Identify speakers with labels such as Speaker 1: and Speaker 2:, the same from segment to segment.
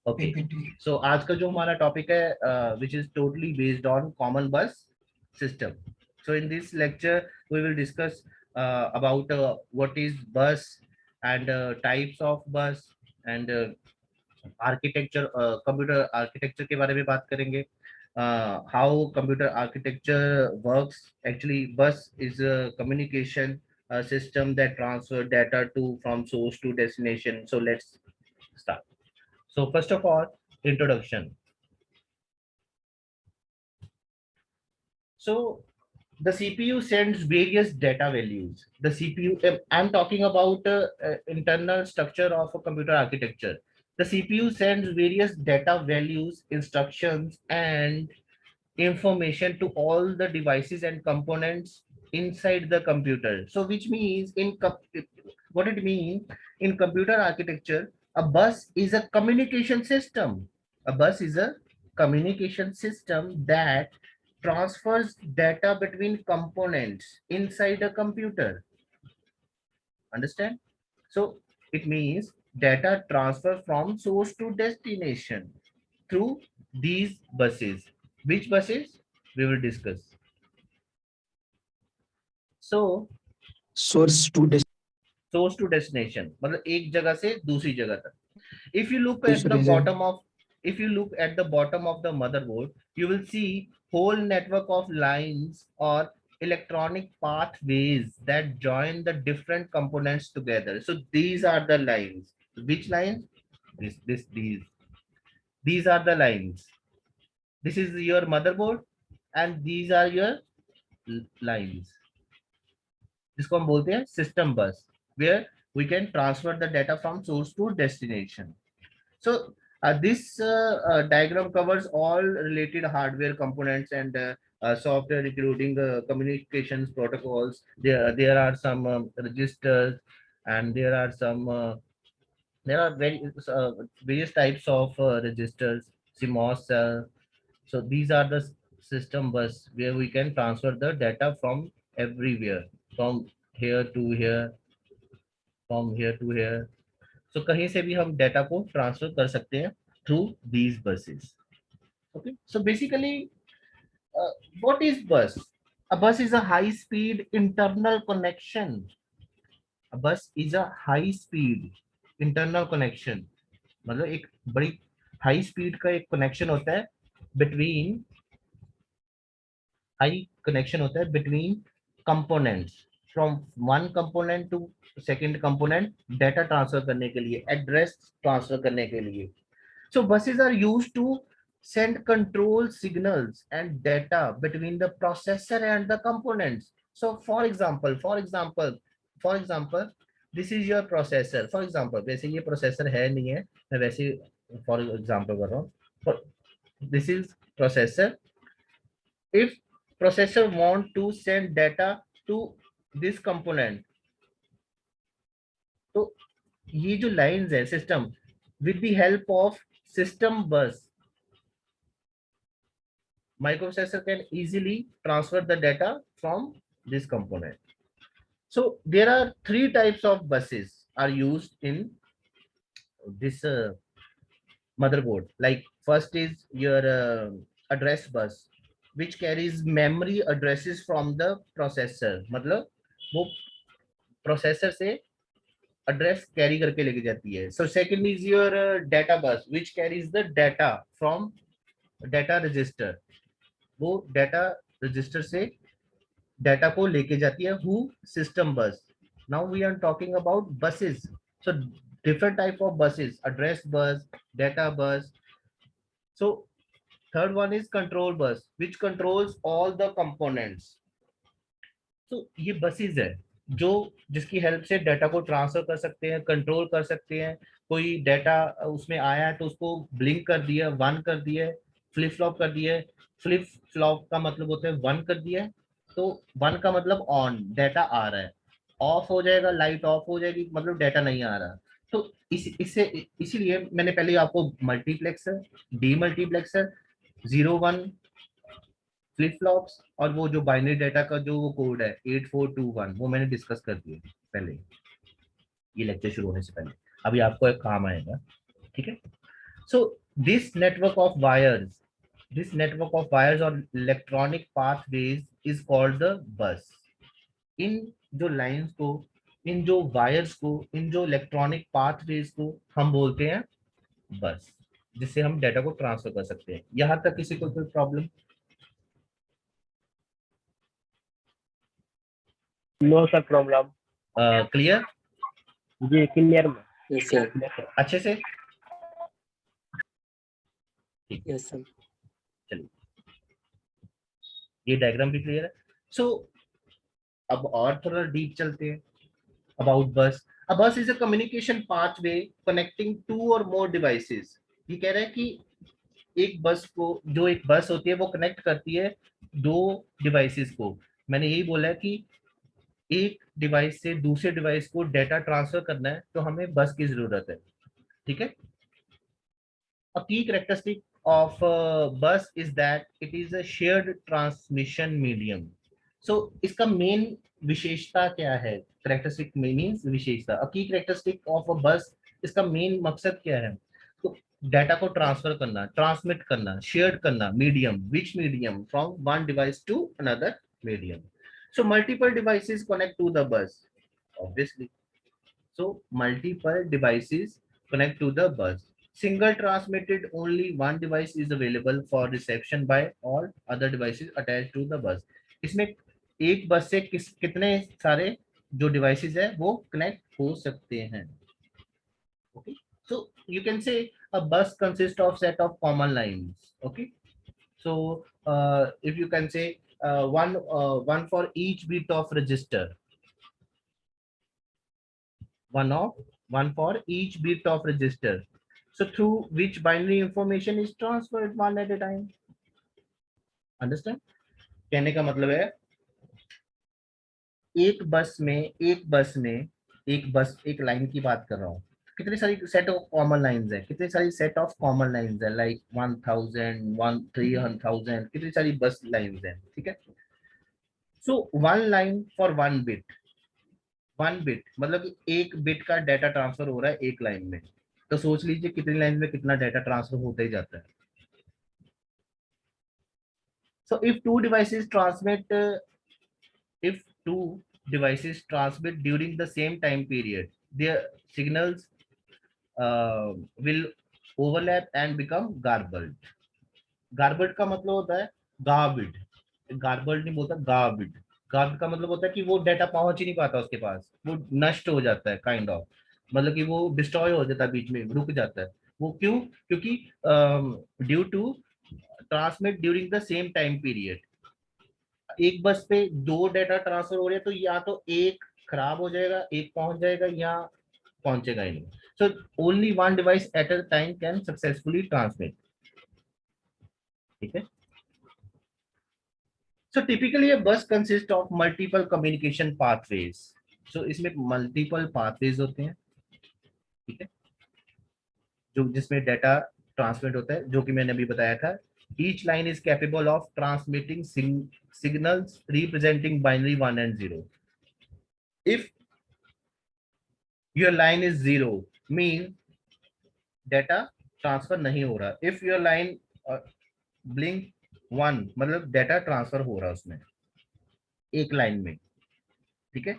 Speaker 1: Okay, सो आज का जो हमारा टॉपिक है which is totally based on common bus system. So in this lecture we will discuss about what is bus and types of bus and architecture, computer architecture के बारे में बात करेंगे. How computer architecture works. Actually bus is a communication system that transfer data to from source to destination. So let's start. So first of all, introduction. So the CPU sends various data values. The CPU, I'm talking about internal structure of a computer architecture. The CPU sends various data values, instructions, and information to all the devices and components inside the computer. So which means what it means in computer architecture, a bus is a communication system. A bus is a communication system that transfers data between components inside a computer. Understand? So it means data transfer from source to destination through these buses. Which buses? We will discuss. So
Speaker 2: source to
Speaker 1: source to destination मतलब एक जगह से दूसरी जगह तक. If you look at the
Speaker 2: दूसरी जगह
Speaker 1: bottom of if you look at the bottom of the motherboard, you will see whole network of lines or electronic pathways that join the different components together. So these are the lines. Which lines? These are the lines. This is your motherboard and these are your lines. जिसको हम बोलते हैं system bus, where we can transfer the data from source to destination. So this diagram covers all related hardware components and software, including communications protocols. There are some registers, and there are various types of registers, CMOS cell. So these are the system bus where we can transfer the data from everywhere, from here to here, from here to here. So कहीं से भी हम data को transfer कर सकते हैं through these buses. Okay, so basically, what is bus? A bus is a high speed internal connection. A bus is a high speed internal connection. मतलब एक बड़ी हाई स्पीड का एक कनेक्शन होता है between between components, from one component to second component, data transfer करने के लिए, address transfer करने के लिए. So buses are used to send control signals and data between the processor and the components. So for example, this is your processor. For example, वैसे ये processor है नहीं है, मैं वैसे for example कर रहा हूँ. This is processor. If processor want to send data to this component, तो ये जो lines है system, with the help of system bus, microprocessor can easily transfer the data from this component. So there are three types of buses are used in this motherboard. Like first is your address bus, which carries memory addresses from the processor. मतलब वो processor से address carry करके लेके जाती है. So second is your data bus, which carries the data from data register. वो data register से data को लेके जाती है. Who? System bus. Now we are talking about buses. So different type of buses: address bus, data bus. So third one is control bus, which controls all the components. तो ये buses है जो जिसकी help से data को transfer कर सकते हैं, कंट्रोल कर सकते हैं. कोई डाटा उसमें आया है तो उसको ब्लिंक कर दिया, वन कर दिया, फ्लिप फ्लॉप कर दिया. फ्लिप फ्लॉप का मतलब होता है वन कर दिया, तो वन का मतलब ऑन, डाटा आ रहा है. ऑफ हो जाएगा, लाइट ऑफ हो जाएगी, मतलब डाटा नहीं आ रहा. तो इससे इसीलिए मैंने पहले आपको मल्टीप्लेक्सर, डीमल्टीप्लेक्सर, 01 फ्लिप फ्लॉप्स और वो जो बाइनरी डाटा का जो वो कोड है 8421, वो मैंने डिस्कस कर दिया पहले, ये लेक्चर शुरू होने से पहले. अभी आपको एक काम आएगा, ठीक है. So this network of wires or electronic pathways is called the bus. इन जो लाइंस को, इन जो वायर्स को, इन जो इलेक्ट्रॉनिक पाथवेज को हम बोलते हैं बस, जिससे हम डाटा को ट्रांसफर कर सकते हैं। यहां तक किसी को कोई problem?
Speaker 2: No sir problem.
Speaker 1: Clear?
Speaker 2: जी क्लियर में।
Speaker 3: Yes sir.
Speaker 1: अच्छे से? ठीक,
Speaker 3: यस सर।
Speaker 1: चलिए ये डायग्राम भी क्लियर है। सो अब और थोड़ा डीप चलते हैं about bus. A bus is a communication pathway connecting two or more devices. ये कह रहा है कि एक बस को, जो एक बस होती है वो कनेक्ट करती है दो डिवाइसेस को। मैंने यही बोला है कि एक डिवाइस से दूसरे डिवाइस को डेटा ट्रांसफर करना है तो हमें बस की जरूरत है। ठीक है। A key characteristic of a bus is that it is a shared transmission medium. So इसका मेन विशेषता क्या है? कैरेक्टरिस्टिक मीन्स विशेषता। A key characteristic of a bus, इसका मेन मकसद क्या है? तो डाटा को ट्रांसफर करना, ट्रांसमिट करना, शेयर करना, medium, which medium? From one device to another medium. So multiple devices connect to the bus, obviously. So multiple devices connect to the bus. Single transmitted, only one device is available for reception by all other devices attached to the bus. इसमें एक बस से कितने सारे जो devices है वो connect हो सकते हैं। Okay, so you can say a bus consists of set of common lines. Okay, so if you can say one for each bit of register, one for each bit of register, so through which binary information is transferred one at a time. Understand? कहने का मतलब है एक बस एक line की बात कर रहा हूँ, कितनी सारी सेट ऑफ कॉमन लाइंस है, कितनी सारी सेट ऑफ कॉमन लाइंस है, लाइक 1000 300,000, कितनी सारी बस लाइंस है। ठीक है। So one line for one bit मतलब कि एक बिट का डाटा ट्रांसफर हो रहा है एक लाइन में, तो सोच लीजिए कितनी लाइन में कितना डाटा ट्रांसफर होता ही जाता है। So if two devices transmit during the same time period, their signals will overlap and become garbled. Garbled का मतलब होता है गार्बिड, गार्बल्ड नहीं बोलता, गार्बिड। गार्ब का मतलब होता है कि वो डाटा पहुंच ही नहीं पाता उसके पास, वो नष्ट हो जाता है, काइंड ऑफ, मतलब कि वो डिस्ट्रॉय हो जाता है, बीच में रुक जाता है। वो क्यों? क्योंकि due to transmit during the same time period. एक बस पे दो डेटा ट्रांसफर हो रहे हैं तो या तो एक खराब हो जाएगा, एक पहुंच जाएगा, या पहुंचेगा ही नहीं। So only one device at a time can successfully transmit. ठीक है। So typically a bus consists of multiple communication pathways. So इसमें मल्टीपल पाथवेज होते हैं। ठीक है। जो जिसमें डाटा ट्रांसमिट होता है, जो कि मैंने अभी बताया था। Each line is capable of transmitting signals representing binary 1 and 0. If your line is 0, mean data transfer नहीं हो रहा। If your line blink 1, मतलब डाटा ट्रांसफर हो रहा उसमें एक लाइन में। ठीक है।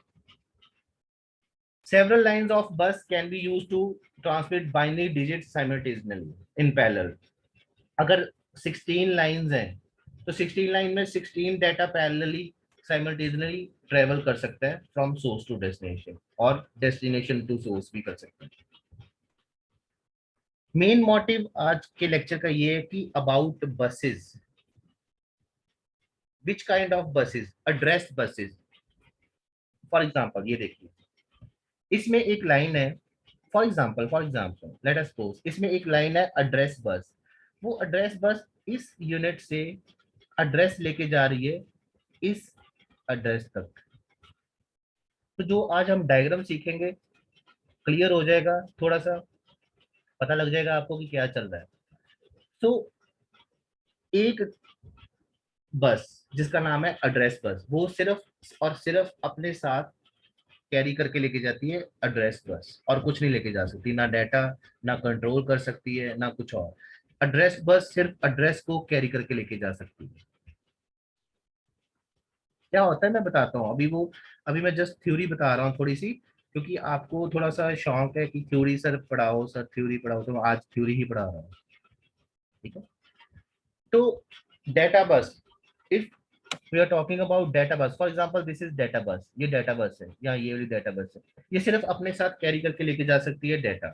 Speaker 1: Several lines of bus can be used to transmit binary digits simultaneously in parallel. अगर 16 लाइंस हैं तो 16 लाइन में 16 डाटा पैरेलली साइमल्टेनियसली ट्रेवल कर सकता है फ्रॉम सोर्स टू डेस्टिनेशन, और डेस्टिनेशन टू सोर्स भी कर सकता है। मेन मोटिव आज के लेक्चर का ये है कि about buses, which kind of buses? Address buses. For example ये देखिए, इसमें एक लाइन है, for example let us suppose इसमें एक लाइन है एड्रेस बस। वो एड्रेस बस इस यूनिट से एड्रेस लेके जा रही है इस एड्रेस तक। तो जो आज हम डायग्राम सीखेंगे क्लियर हो जाएगा, थोड़ा सा पता लग जाएगा आपको कि क्या चल रहा है। तो एक बस जिसका नाम है एड्रेस बस, वो सिर्फ और सिर्फ अपने साथ कैरी करके लेके जाती है एड्रेस बस, और कुछ नहीं लेके जा सकती, ना डाटा, ना कंट्रोल कर सकती है, ना कुछ और। एड्रेस बस सिर्फ एड्रेस को कैरी करके लेके जा सकती है। क्या होता है मैं बताता हूँ, अभी मैं जस्ट थ्योरी बता रहा हूँ थोड़ी सी, क्योंकि आपको थोड़ा सा शौक है कि थ्योरी सर पढ़ाओ, सर थ्योरी पढ़ाओ, तो आज थ्योरी ही पढ़ा रहा हूँ। ठीक है, तो data bus, if we are talking about data bus, for example this is data bus, ये डेटा बस है या ये वाली डेटा बस है, ये सिर्फ अपने साथ कैरी करके लेके जा सकती है डेटा।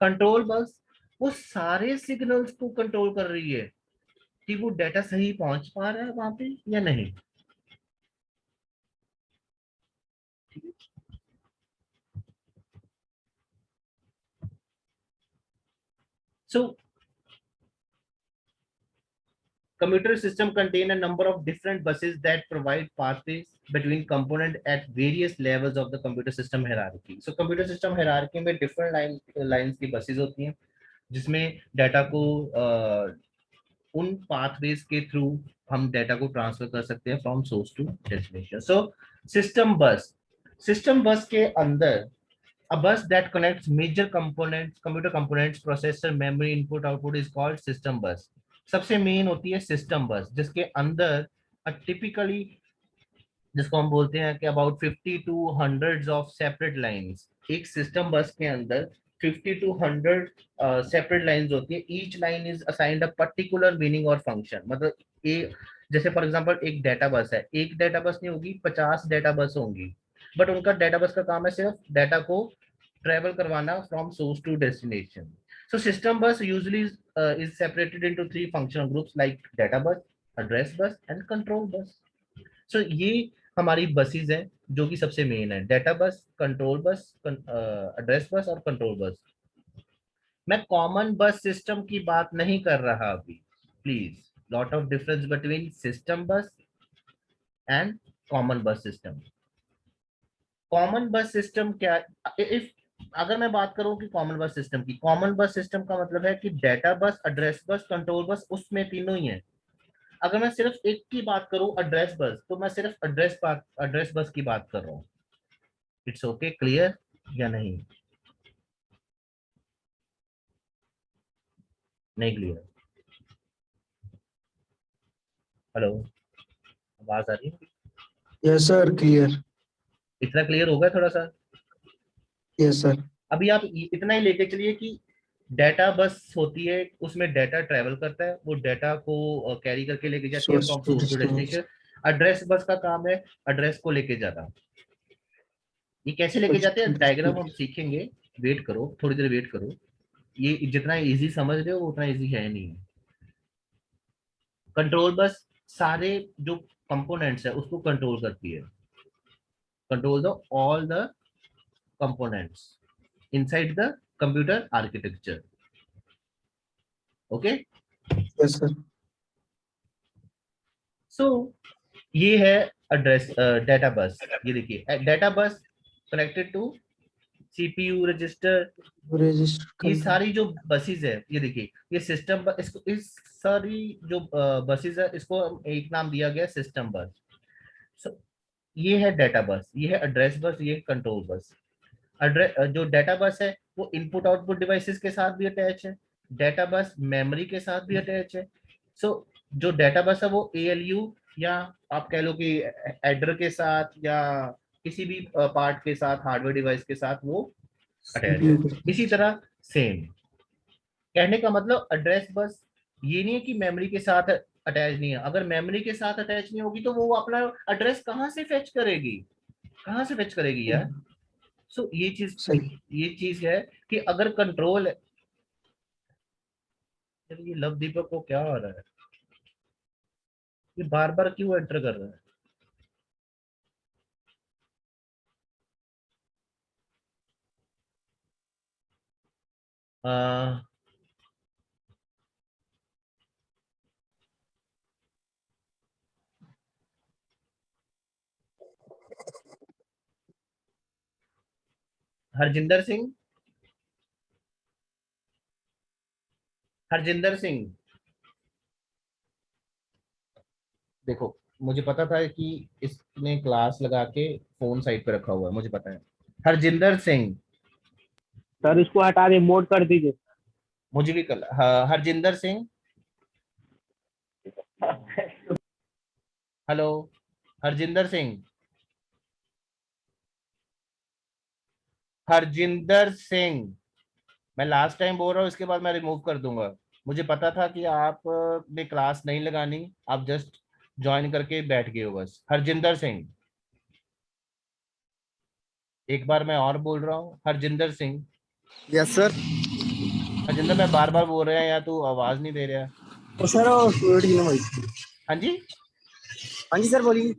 Speaker 1: कंट्रोल बस वो सारे सिग्नल्स को कंट्रोल कर रही है कि वो डेटा सही पहुंच पा रहा है वहां पे या नहीं। सो computer system contain a number of different buses that provide pathways between component at various levels of the computer system hierarchy. So computer system hierarchy में different lines की buses होती हैं, जिसमें डाटा को उन पाथवेज के थ्रू हम data को ट्रांसफर कर सकते हैं from source to destination. So system bus के अंदर a bus that connects major components, computer components, processor, memory, input, output is called system bus. सबसे मेन होती है सिस्टम बस, जिसके अंदर टिपिकली, जिसको हम बोलते हैं कि about 50 to hundreds of separate lines, एक सिस्टम बस के अंदर 50 टू 100 सेपरेट लाइंस होती है। Each line is assigned a particular meaning और फंक्शन, मतलब जैसे फॉर एग्जांपल एक डेटा बस है, एक डेटा बस नहीं होगी, 50 डेटा बस होंगी, बट उनका डेटा बस का काम है सिर्फ डेटा को ट्रेवल करवाना from source to destination. So system bus usually is separated into three functional groups like data bus, address bus and control bus. So ये हमारी बसेस हैं जो कि सबसे मेन है, data bus, control bus, address bus और control bus. मैं common bus system की बात नहीं कर रहा अभी, please, lot of difference between system बस and common bus system. Common bus system क्या, इफ अगर मैं बात करूं कि कॉमन बस सिस्टम की, कॉमन बस सिस्टम का मतलब है कि data bus, address bus, control bus, उसमें तीनों ही है। अगर मैं सिर्फ एक की बात करूं एड्रेस बस, तो मैं सिर्फ एड्रेस बस की बात कर रहा हूं। इट्स ओके, क्लियर या नहीं? नहीं क्लियर? हेलो, आवाज आ रही है?
Speaker 3: Yes sir, clear.
Speaker 1: इतना क्लियर होगा थोड़ा सा?
Speaker 3: Yes sir.
Speaker 1: अभी आप इतना ही लेके चलिए कि डेटा बस होती है, उसमें डेटा ट्रेवल करता है, वो डेटा को कैरी करके लेके जाती है
Speaker 3: source
Speaker 1: from
Speaker 3: to
Speaker 1: source to
Speaker 3: destination.
Speaker 1: Destination. Address bus का काम है एड्रेस को लेके जाना। ये कैसे लेके जाते हैं डायग्राम हम सीखेंगे, वेट करो, थोड़ी देर वेट करो। ये जितना इजी समझ रहे हो वो उतना इजी है नहीं। कंट्रोल बस सारे जो कंपोनेंट्स है उसको कंट्रोल करती है, control the all the components inside the computer architecture. Okay,
Speaker 3: yes sir.
Speaker 1: So ये है एड्रेस डेटा बस। ये देखिए data bus connected to CPU register.
Speaker 3: Register
Speaker 1: ये
Speaker 3: कंट्रोल।
Speaker 1: सारी जो बसेस है, ये देखिए, ये सिस्टम, इसको इस सारी जो बसेस है इसको एक नाम दिया गया सिस्टम बस। सो ये है डेटा बस, ये है एड्रेस बस, ये कंट्रोल बस। एड्रेस जो डेटा बस है वो इनपुट आउटपुट डिवाइसेस के साथ भी अटैच है, डेटा बस मेमोरी के साथ भी अटैच है। सो जो डेटा बस है वो एएलयू, या आप कह लो कि एडर के साथ, या किसी भी पार्ट के साथ, हार्डवेयर डिवाइस के साथ वो अटैच है।
Speaker 3: सीपीयू के
Speaker 1: इसी
Speaker 3: साथ।
Speaker 1: तरह सेम, कहने का मतलब एड्रेस बस ये नहीं है कि मेमोरी के साथ अटैच नहीं है। अगर मेमोरी के साथ अटैच नहीं होगी तो वो अपना एड्रेस कहाँ से फेच करेगी, कहाँ से फेच करेगी यार? सो
Speaker 3: सही।
Speaker 1: ये चीज है कि अगर कंट्रोल, ये लव दीपक को क्या हो रहा है, ये बार बार क्यों एंटर कर रहा है? आ, हरजिंदर सिंह, हरजिंदर सिंह, देखो मुझे पता था कि इसने क्लास लगा के फोन साइड पे रखा हुआ है, मुझे पता है। हरजिंदर सिंह,
Speaker 2: सर इसको हटा के मोड कर दीजिए।
Speaker 1: मुझे भी कल, हाँ, हरजिंदर सिंह, हेलो, हरजिंदर सिंह, हरजिंदर सिंह, मैं लास्ट टाइम बोल रहा हूँ, इसके बाद मैं रिमूव कर दूंगा। मुझे पता था कि आप ने क्लास नहीं लगानी, आप जस्ट ज्वाइन करके बैठ गए हो बस। हरजिंदर सिंह, एक बार मैं और बोल रहा हूँ, हरजिंदर सिंह।
Speaker 4: Yes sir.
Speaker 1: हरजिंदर, मैं बार बार बोल रहा है या तू आवाज नहीं दे रहा?
Speaker 4: तो सर स्टूडेंट की भाई।
Speaker 1: हाँ जी,
Speaker 4: हाँ जी सर बोलिए।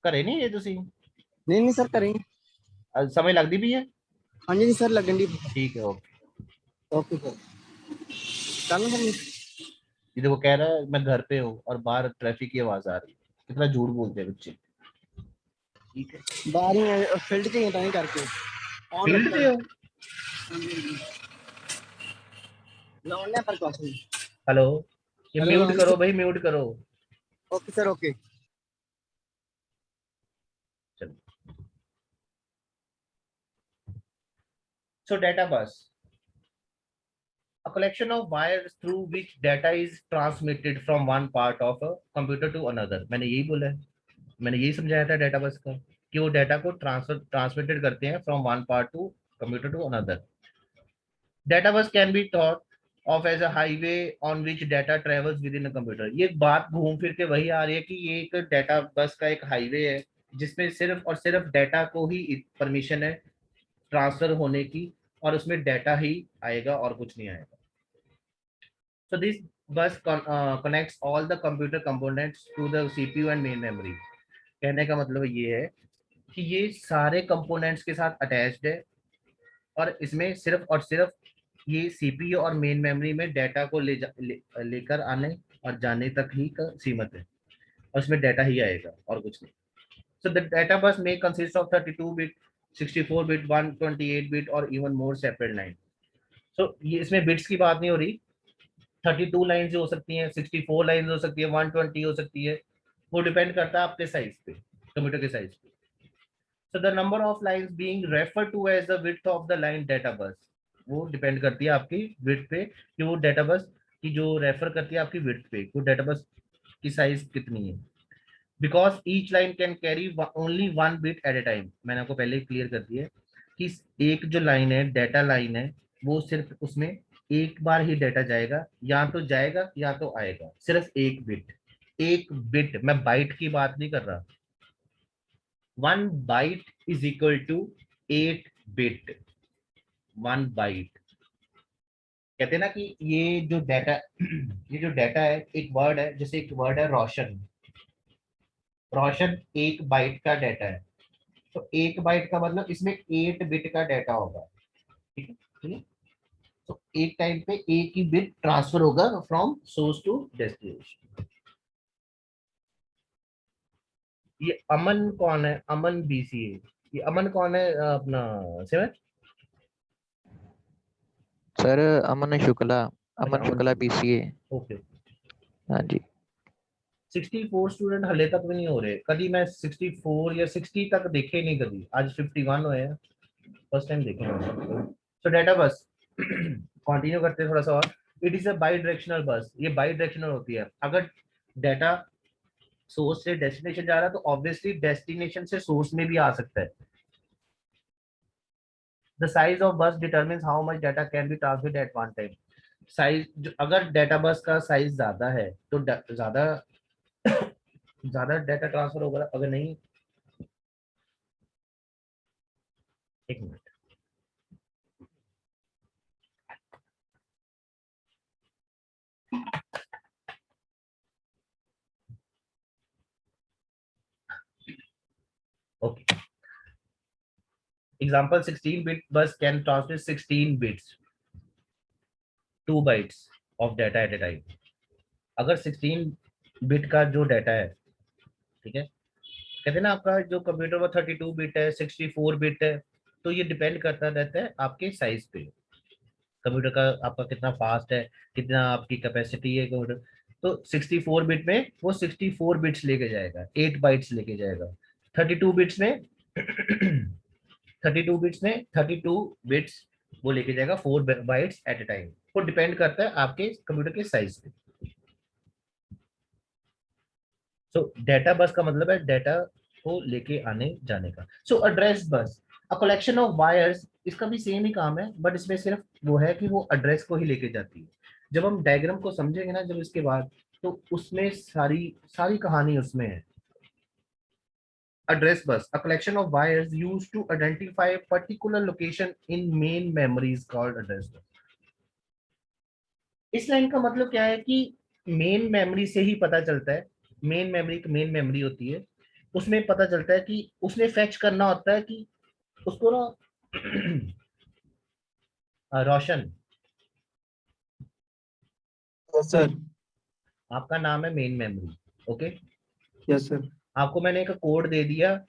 Speaker 1: करे नहीं ये तुसी?
Speaker 4: नहीं नहीं सर करेंगे।
Speaker 1: समय लगती भी है?
Speaker 4: हाँ जी सर लगन डी।
Speaker 1: ठीक है, ओके।
Speaker 4: Okay sir. चलो सर।
Speaker 1: ये देखो कह रहा है मैं घर पे हूँ और बाहर ट्रैफिक की आवाज आ रही है। कितना झूठ बोलते हैं बच्चे। ठीक है,
Speaker 4: बाहर ही फील्ड के ही नहीं करके ऑन
Speaker 1: फील्ड
Speaker 4: रखता
Speaker 1: पे
Speaker 4: है।
Speaker 1: हो?
Speaker 4: लौंडे पर क्लास में।
Speaker 1: हेलो, ये
Speaker 4: हेलो
Speaker 1: म्यूट
Speaker 4: हाँ जी
Speaker 1: करो
Speaker 4: सर।
Speaker 1: भाई, म्यूट करो।
Speaker 4: Okay sir okay.
Speaker 1: चलो, so data bus, a collection of wires through which data is transmitted from one part of a computer to another। मैंने यही बोला है, मैंने यही समझाया था डेटा बस का, कि वो डेटा को ट्रांसमिटेड करते हैं from one part to computer to another. Data bus can be thought of as a highway on which data travels within a computer. ये बात घूम फिर के वही आ रही है कि ये एक डेटा बस का एक हाईवे है जिसमें सिर्फ और सिर्फ डाटा को ही परमिशन है ट्रांसफर होने की, और उसमें डाटा ही आएगा और कुछ नहीं आएगा। So this bus connects all the computer components to the CPU and main memory। कहने का मतलब ये है कि ये सारे कंपोनेंट्स के साथ अटैच्ड है, और इसमें सिर्फ और सिर्फ ये सीपीयू और मेन मेमोरी में डाटा को लेकर आने और जाने तक ही का सीमित है, और इसमें डाटा ही आएगा और कुछ नहीं। So the data bus may consist of 32 bit, 64 bit, 128 bit और even more separate line। So ये इसमें बिट्स की बात नहीं हो रही, 32 लाइन हो सकती हैं, 64 लाइन हो सकती है, 120 हो सकती है, वो डिपेंड करता है आपके साइज पे, कंप्यूटर के साइज पे। So the number of lines being refer to as the width of the line data bus, वो डिपेंड करती है आपकी विड्थ पे, कि वो डेटा बस की जो रेफर करती है आपकी विड्थ पे, वो डेटा बस की साइज कितनी है। Because each line can carry only one bit at a time. मैंने आपको पहले ही क्लियर कर दिया है कि एक जो लाइन है, डाटा लाइन है, वो सिर्फ उसमें एक बार ही डाटा जाएगा, या तो जाएगा या तो आएगा, सिर्फ एक बिट। एक बिट, मैं बाइट की बात नहीं कर रहा। 1 byte is equal to 8 bit. 1 byte, कहते हैं ना कि ये जो डाटा ये जो डाटा है, एक वर्ड है, जैसे एक वर्ड है रोशन। रोशन 1 बाइट का डाटा है, तो 1 बाइट का मतलब इसमें 8 बिट का डाटा होगा। ठीक है, ठीक है। तो एक टाइम पे एक ही बिट ट्रांसफर होगा फ्रॉम सोर्स टू डेस्टिनेशन। ये अमन कौन है? अमन बीसीए, ये अमन कौन है अपना सेवन?
Speaker 5: सर अमन शुक्ला,
Speaker 1: अच्छा,
Speaker 5: अमन
Speaker 1: अमन
Speaker 5: शुक्ला
Speaker 1: शुक्ला,
Speaker 5: पीसीए।
Speaker 1: ओके।
Speaker 5: हाँ जी।
Speaker 1: 64 स्टूडेंट हले तक भी नहीं हो रहे, कभी मैं 64 या 60 तक देखे नहीं, कभी। आज 51 हुए हैं, फर्स्ट टाइम देखे। सो डाटा बस कंटिन्यू करते हैं थोड़ा सा और। It is a by directional बस, ये बाई डायरेक्शनल होती है। अगर डाटा सोर्स से डेस्टिनेशन जा रहा है तो ऑब्वियसली डेस्टिनेशन से सोर्स में भी आ सकता है। The size of bus determines how much data can be transmit at one time. Size, अगर डाटा बस का साइज ज्यादा है तो ज्यादा ज्यादा डाटा ट्रांसफर होगा, अगर नहीं, एक minute. Okay, example 16 bit bus can transmit 16 bits, 2 bytes of data at a time. अगर 16 बिट का जो डाटा है, ठीक है, कहते हैं ना आपका जो कंप्यूटर वो 32 बिट है, 64 बिट है, तो ये डिपेंड करता रहता है आपके साइज पे, कंप्यूटर का आपका कितना फास्ट है, कितना आपकी कैपेसिटी है कंप्यूटर। तो 64 बिट में वो 64 बिट्स लेके जाएगा, 8 बाइट्स लेके जाएगा। 32 बिट्स में 32 बिट्स में 32 बिट्स वो लेके जाएगा 4 बाइट्स एट ए टाइम। वो डिपेंड करता है आपके कंप्यूटर के साइज पे। सो डेटा बस का मतलब है डेटा को लेके आने जाने का। सो address bus a collection of wires, इसका भी सेम ही काम है, बट इसमें सिर्फ वो है कि वो एड्रेस को ही लेके जाती है। जब हम डायग्राम को समझेंगे ना जब इसके बाद, तो उसमें सारी सारी कहानी उसमें है। Address bus, a collection of wires used to identify a particular location in main memory is called address bus. इस लाइन का मतलब क्या है कि मेन मेमोरी से ही पता चलता है, मेन मेमोरी होती है, उसमें पता चलता है कि उसने फेच करना होता है कि उसको ना रोशन,
Speaker 3: Yes, sir.
Speaker 1: आपका नाम है main memory, okay.
Speaker 3: Yes, sir.
Speaker 1: आपको मैंने एक कोड दे दिया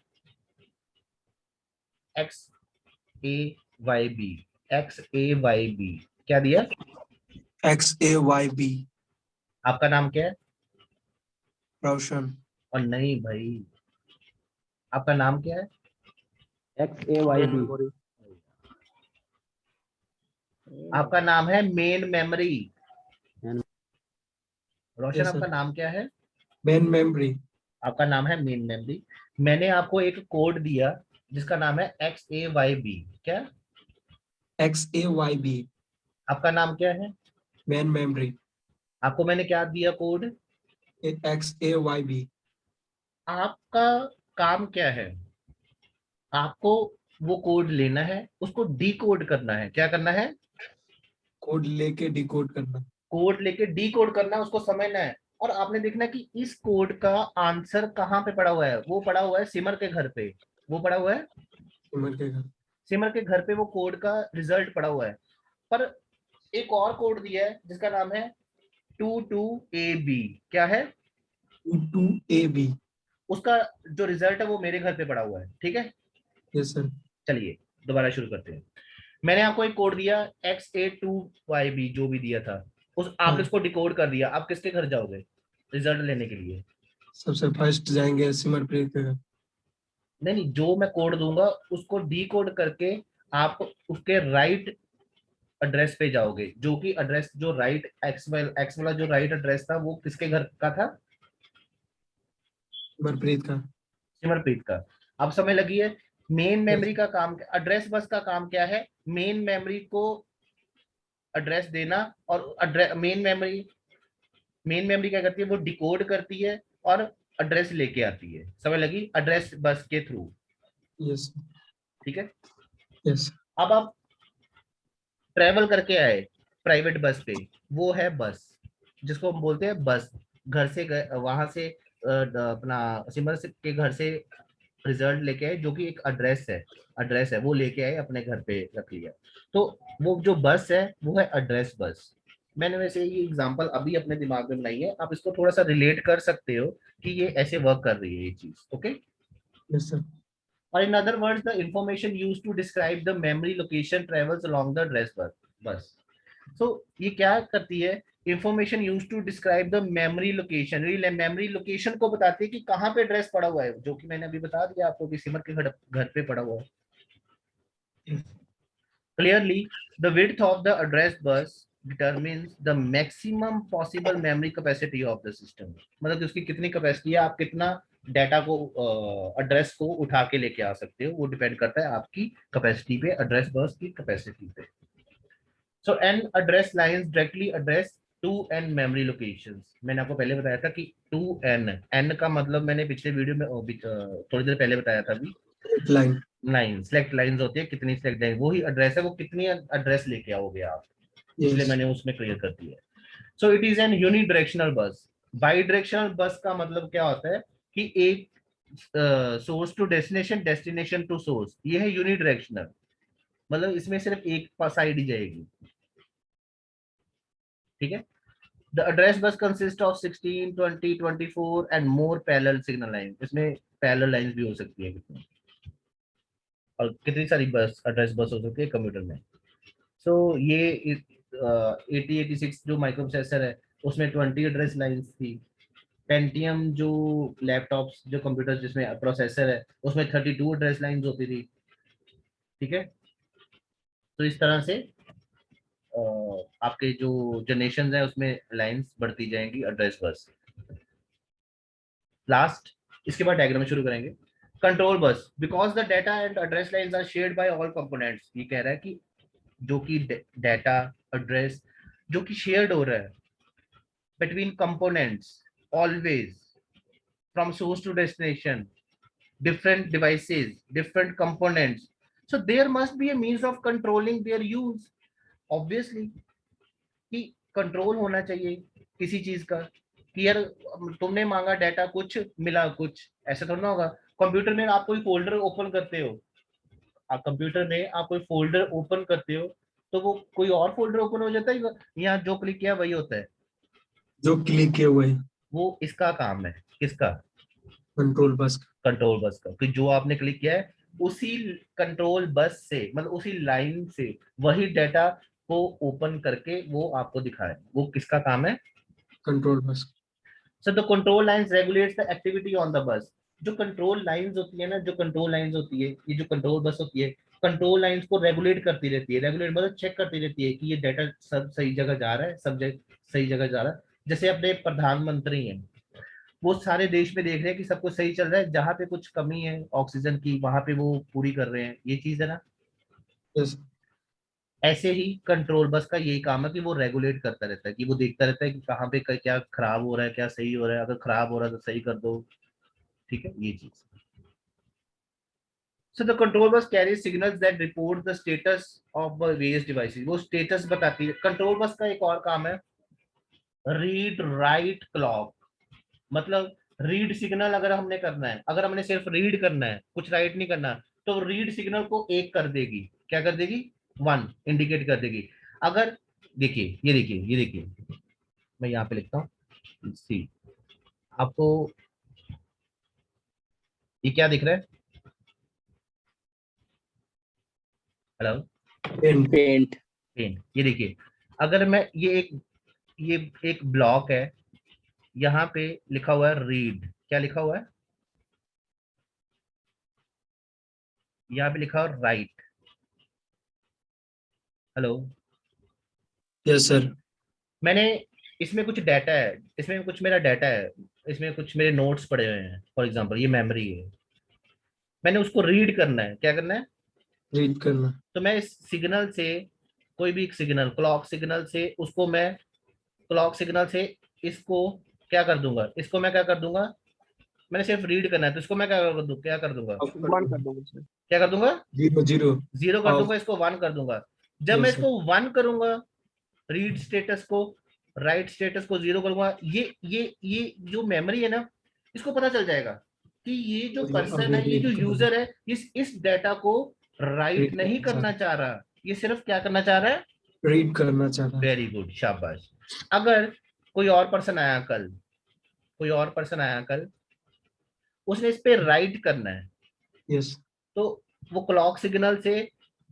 Speaker 1: XAYB, XAYB क्या दिया?
Speaker 3: XAYB.
Speaker 1: आपका नाम क्या है?
Speaker 3: Roshan.
Speaker 1: और नहीं भाई, आपका नाम क्या है?
Speaker 2: XAYB।
Speaker 1: आपका नाम है मेन मेमोरी। रोशन
Speaker 3: Yes, sir.
Speaker 1: आपका नाम क्या है?
Speaker 3: Main memory.
Speaker 1: आपका नाम है मेन मेमोरी। मैंने आपको एक कोड दिया जिसका नाम है XAYB, क्या?
Speaker 3: XAYB.
Speaker 1: आपका नाम क्या है?
Speaker 3: Main memory.
Speaker 1: आपको मैंने क्या दिया कोड?
Speaker 3: XAYB.
Speaker 1: आपका काम क्या है? आपको वो कोड लेना है, उसको डीकोड करना है। क्या करना है?
Speaker 3: कोड लेके डिकोड करना।
Speaker 1: कोड लेके डीकोड करना है, उसको समझना है। और आपने देखना कि इस कोड का आंसर कहाँ पे पड़ा हुआ है। वो पड़ा हुआ है सिमर के घर पे। वो पड़ा हुआ है
Speaker 3: सिमर के घर।
Speaker 1: सिमर के घर पे, वो कोड का रिजल्ट पड़ा हुआ है। पर एक और कोड दिया है जिसका नाम है 22AB। क्या है?
Speaker 3: 22AB।
Speaker 1: उसका जो रिजल्ट है वो मेरे घर पे पड़ा हुआ है, ठीक है।
Speaker 3: Yes sir.
Speaker 1: चलिए दोबारा शुरू करते हैं। मैंने आपको एक कोड दिया XA2YB, जो भी दिया था, उस आप इसको डिकोड कर दिया। आप किसके घर जाओगे रिजल्ट लेने के लिए?
Speaker 3: सबसे फर्स्ट जाएंगे सिमरप्रीत के घर।
Speaker 1: नहीं नहीं, जो मैं कोड दूंगा उसको डीकोड करके आप उसके राइट एड्रेस पे जाओगे, जो कि एड्रेस जो राइट एक्स वाला जो राइट एड्रेस था वो किसके घर का था?
Speaker 3: सिमरप्रीत का।
Speaker 1: सिमरप्रीत का। अब समय लगी है। मेन मेमोरी का काम, एड्रेस बस का काम क्या है? मेन मेमोरी को एड्रेस देना, और मेन मेमोरी क्या करती है? वो डिकोड करती है और एड्रेस लेके आती है। समझ लगी? एड्रेस बस के थ्रू।
Speaker 3: यस।
Speaker 1: ठीक है।
Speaker 3: यस।
Speaker 1: अब आप ट्रेवल करके आए प्राइवेट बस पे, वो है बस, जिसको हम बोलते हैं बस। घर से वहां से अपना सिमर के घर से रिजल्ट लेके आए, जो कि एक एड्रेस है वो लेके आए, अपने घर पे रख लिया। तो वो जो बस है वो है एड्रेस बस। मैंने वैसे ये एग्जांपल अभी अपने दिमाग में बनाई है, आप इसको थोड़ा सा रिलेट कर सकते हो कि ये ऐसे वर्क कर रही है ये चीज, ओके।
Speaker 3: Yes sir.
Speaker 1: और in other words the information used to describe the memory location travels along the address bus. So ये क्या करती है? Information use to describe the memory location, memory location को बताती है कि कहाँ पे एड्रेस पड़ा हुआ है, जो कि मैंने अभी बता दिया आपको कि सिमर के घर पे पड़ा हुआ है। Clearly the width of the address बस determines the maximum possible memory capacity of the system. मतलब कि उसकी कितनी कैपेसिटी है, आप कितना डाटा को एड्रेस को उठा के लेके आ सकते हो, वो डिपेंड करता है आपकी कैपेसिटी पे, एड्रेस बस की कैपेसिटी पे। So n address lines directly address 2n memory locations। मैंने आपको पहले बताया था कि 2n, n का मतलब मैंने पिछले वीडियो में थोड़ी देर पहले बताया था भी।
Speaker 3: लाइन।
Speaker 1: लाइन सेलेक्ट लाइंस होती है, कितनी सेलेक्ट लाइन, वही एड्रेस है, वो कितनी एड्रेस लेके आओगे आप, इसलिए मैंने उसमें क्लियर कर दिया। So it is an unidirectional bus. Bidirectional bus का मतलब क्या होता है कि एक source to destination, destination to source, ये है यूनिडायरेक्शनल। मतलब इसमें सिर्फ एक साइड ही जाएगी, ठीक है। The address bus consists of 16, 20, 24 and more parallel signal lines। इसमें parallel lines भी हो सकती है कितनी, और कितनी सारी बस एड्रेस बस हो सकती है कंप्यूटर में। सो ये 8086 जो माइक्रो प्रोसेसर है उसमें 20 एड्रेस लाइंस थी। पेंटियम जो लैपटॉप्स जो कंप्यूटर जिसमें प्रोसेसर है उसमें 32 एड्रेस लाइंस होती थी। ठीक है, तो इस तरह से आपके जो जनरेशन है उसमें लाइंस बढ़ती जाएंगी एड्रेस बस। लास्ट, इसके बाद डायग्राम शुरू करेंगे। Control bus, because the data and address lines are shared by all components. ये कह रहा है कि जो कि डाटा एड्रेस जो कि शेयर्ड हो रहा है between components always from source to destination, different devices, different components, so there must be a means of controlling their use, obviously कि कंट्रोल होना चाहिए किसी चीज का कि यार तुमने मांगा डाटा कुछ मिला कुछ, ऐसा थोड़ा ना होगा। कंप्यूटर में आप कोई फोल्डर ओपन करते हो, आप कंप्यूटर में आप कोई फोल्डर ओपन करते हो तो वो कोई और फोल्डर ओपन हो जाता है, यहाँ जो क्लिक किया वही होता है।
Speaker 3: जो क्लिक किए हुए
Speaker 1: वो इसका काम है, किसका?
Speaker 3: कंट्रोल बस का।
Speaker 1: कंट्रोल बस का, कि जो आपने क्लिक किया है उसी कंट्रोल बस से, मतलब उसी लाइन से वही डाटा को ओपन करके वो आपको दिखाए, वो किसका काम है?
Speaker 3: Control bus.
Speaker 1: So the contour lines regulates the activity on the bus. जो कंट्रोल लाइंस होती है ना, जो कंट्रोल लाइंस होती है, ये जो कंट्रोल बस होती है, कंट्रोल लाइंस को रेगुलेट करती रहती है। रेगुलेट मतलब चेक करती रहती है कि ये डाटा सब सही जगह जा रहा है, सब सही जगह जा रहा है। जैसे अपने प्रधानमंत्री हैं, वो सारे देश में देख रहे हैं कि सब कुछ सही चल रहा है, जहां पे कुछ कमी है ऑक्सीजन की वहां पे वो पूरी कर रहे हैं, ये चीज है ना।
Speaker 3: यस।
Speaker 1: ऐसे ही कंट्रोल बस का यही काम है कि वो रेगुलेट करता रहता है, कि वो देखता रहता है कि कहाँ पे क्या खराब हो रहा है, क्या सही हो रहा है, अगर खराब हो रहा है तो सही कर दो। ठीक है, ये चीज। So the control bus carries signals that report the status of the various devices. वो स्टेटस बताती है। कंट्रोल बस का एक और काम है रीड राइट क्लॉक, मतलब रीड सिग्नल अगर हमने करना है, अगर हमने सिर्फ रीड करना है कुछ राइट नहीं करना, तो रीड सिग्नल को एक कर देगी। क्या कर देगी? 1 इंडिकेट कर देगी। अगर देखिए, ये देखिए मैं यहाँ पे लिखता हूँ सी, आपको ये क्या दिख रहा है? Hello,
Speaker 2: paint.
Speaker 1: पेन। ये देखिए, अगर मैं ये एक ब्लॉक है, यहाँ पे लिखा हुआ है रीड, क्या लिखा हुआ है? यहाँ पे लिखा हुआ है राइट। Hello,
Speaker 3: yes sir.
Speaker 1: मैंने इसमें कुछ डाटा है, इसमें कुछ मेरा डाटा है, इसमें कुछ मेरे नोट्स पड़े हुए हैं, फॉर एग्जांपल ये मेमोरी है, मैंने उसको रीड करना है। क्या करना है?
Speaker 3: रीड करना।
Speaker 1: तो मैं इस सिग्नल से, कोई भी सिग्नल, क्लॉक सिग्नल से उसको मैं, क्लॉक सिग्नल से इसको क्या कर दूंगा, इसको मैं क्या कर दूंगा, मैंने सिर्फ रीड करना है तो इसको मैं क्या कर दूंगा,
Speaker 2: वन कर दूंगा सर।
Speaker 1: क्या कर दूंगा?
Speaker 3: Zero zero.
Speaker 1: 0 कर
Speaker 3: ऑफ।
Speaker 1: दूंगा, इसको 1 कर दूंगा। जब मैं
Speaker 3: यस सर।
Speaker 1: इसको 1 करूंगा, रीड स्टेटस को, राइट स्टेटस को 0 करूंगा, ये जो मेमोरी है ना, इसको पता चल जाएगा कि ये जो पर्सन है, ये जो यूजर है, इस डाटा को राइट नहीं करना चाह रहा, ये सिर्फ क्या करना चाह रहा है?
Speaker 3: रीड करना चाह रहा है।
Speaker 1: वेरी गुड, शाबाश। अगर कोई और पर्सन आया कल, कोई और पर्सन आया कल, उसने इस पे राइट करना है,
Speaker 3: यस।
Speaker 1: तो वो क्लॉक सिग्नल से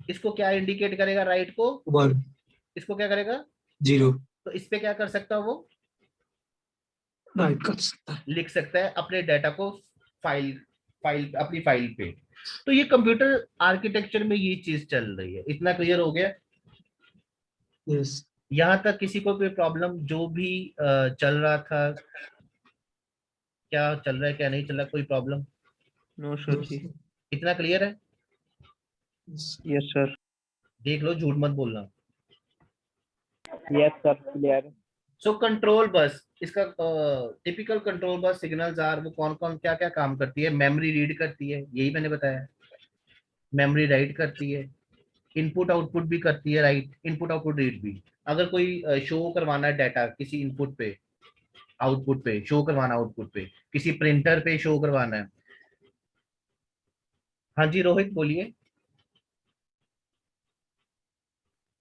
Speaker 1: इसको क्या इंडिकेट करेगा? राइट को।
Speaker 3: 1
Speaker 1: इसको क्या करेगा?
Speaker 3: 0
Speaker 1: तो इस पे क्या कर सकता है वो?
Speaker 3: राइट कर सकता है।
Speaker 1: लिख सकता है अपने डाटा को अपनी फाइल पे। तो ये कंप्यूटर आर्किटेक्चर में ये चीज चल रही है। इतना क्लियर हो गया?
Speaker 3: यस।
Speaker 1: यहाँ तक किसी को कोई प्रॉब्लम? जो भी चल रहा था, क्या चल रहा है क्या नहीं चल रहा, कोई प्रॉब्लम?
Speaker 2: नो सर जी।
Speaker 1: इतना क्लियर है?
Speaker 2: Yes sir.
Speaker 1: देख लो, झूठ मत बोलना।
Speaker 2: Yes sir clear.
Speaker 1: So control bus, इसका typical control bus signals are, वो कौन कौन क्या क्या काम करती है? मेमोरी रीड करती है, यही मैंने बताया, मेमोरी राइट करती है, इनपुट आउटपुट भी करती है, राइट इनपुट आउटपुट रीड भी। अगर कोई शो करवाना है डाटा किसी इनपुट पे, आउटपुट पे शो करवाना, आउटपुट पे किसी प्रिंटर पे शो करवाना है। हाँ जी रोहित बोलिए।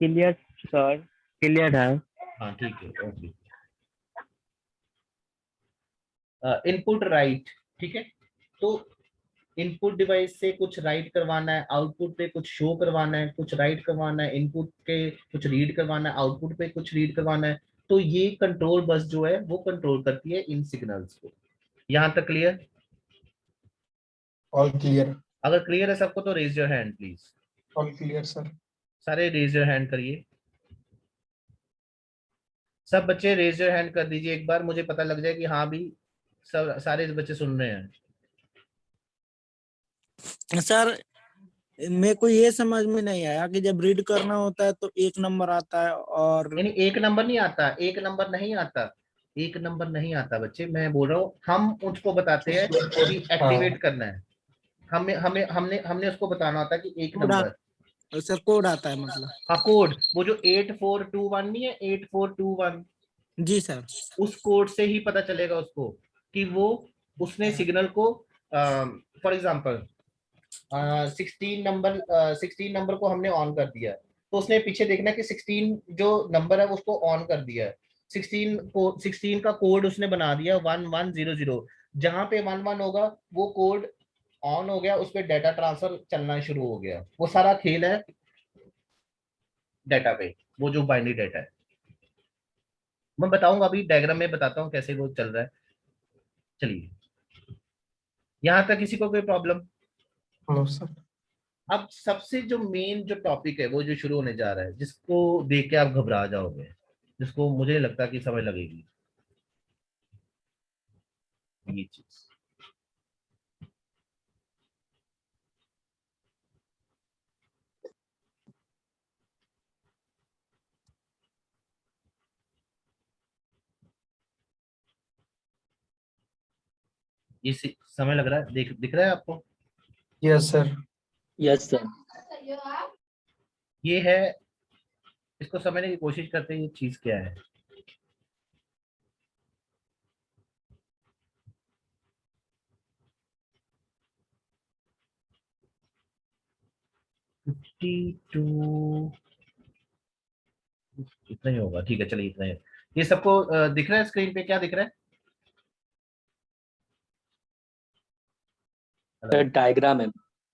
Speaker 2: क्लियर सर, क्लियर है।
Speaker 1: हाँ ठीक है, ओके। इनपुट राइट, ठीक है। तो इनपुट डिवाइस से कुछ राइट करवाना है, आउटपुट पे कुछ शो करवाना है, कुछ राइट करवाना है, इनपुट के कुछ रीड करवाना है, आउटपुट पे कुछ रीड करवाना है। तो ये कंट्रोल बस जो है वो कंट्रोल करती है इन सिग्नल्स को। यहां तक क्लियर?
Speaker 3: All clear.
Speaker 1: अगर क्लियर है सबको तो raise your hand please.
Speaker 3: All clear sir.
Speaker 1: सारे रेज योर हैंड करिए, सब बच्चे रेज योर हैंड कर दीजिए एक बार, मुझे पता लग जाए कि हाँ भी सब सारे बच्चे सुन रहे हैं।
Speaker 6: सर मेरे को ये समझ में नहीं आया कि जब रीड करना होता है तो 1 नंबर आता है और
Speaker 1: यानी एक नंबर नहीं आता, एक नंबर नहीं आता, एक नंबर नहीं आता बच्चे, मैं बोल रहा हूँ हम उसको बताते हैं कि एक्टिवेट करना है, हमें हमें हमने हमने उसको बताना होता है कि एक
Speaker 6: कोड
Speaker 1: नंबर।
Speaker 6: सर कोड आता है मतलब।
Speaker 1: हाँ कोड, वो जो 8421 नहीं है, 8421,
Speaker 6: जी सर।
Speaker 1: उस कोड से ही पता चलेगा उसको कि वो उसने सिग्नल को फॉर एग्जांपल 16 नंबर को हमने ऑन कर दिया, तो उसने पीछे देखना कि 16 जो नंबर है उसको ऑन कर दिया है, 16 का कोड उसने बना दिया 1100, जहां पे 11 होगा वो कोड ऑन हो गया, उस पर डाटा ट्रांसफर चलना शुरू हो गया। वो सारा खेल है डाटा पे, वो जो बाइनरी डाटा है। मैं बताऊंगा अभी डायग्राम में बताता हूँ कैसे वो चल रहा है। चलिए यहां तक किसी को कोई प्रॉब्लम?
Speaker 3: No sir.
Speaker 1: अब सबसे जो मेन जो टॉपिक है वो जो शुरू होने जा रहा है, जिसको देख के आप घबरा जाओगे, जिसको मुझे नहीं लगता कि समझ लगेगी, ये चीज। ये समय लग रहा है, दिख रहा है आपको?
Speaker 3: Yes sir.
Speaker 2: Yes sir.
Speaker 1: ये है, इसको समझने की कोशिश करते हैं ये चीज क्या है। टू इतना ही होगा, ठीक है चलिए इतना ही। ये सबको दिख रहा है स्क्रीन पे, क्या दिख रहा है?
Speaker 2: सर डायग्राम है,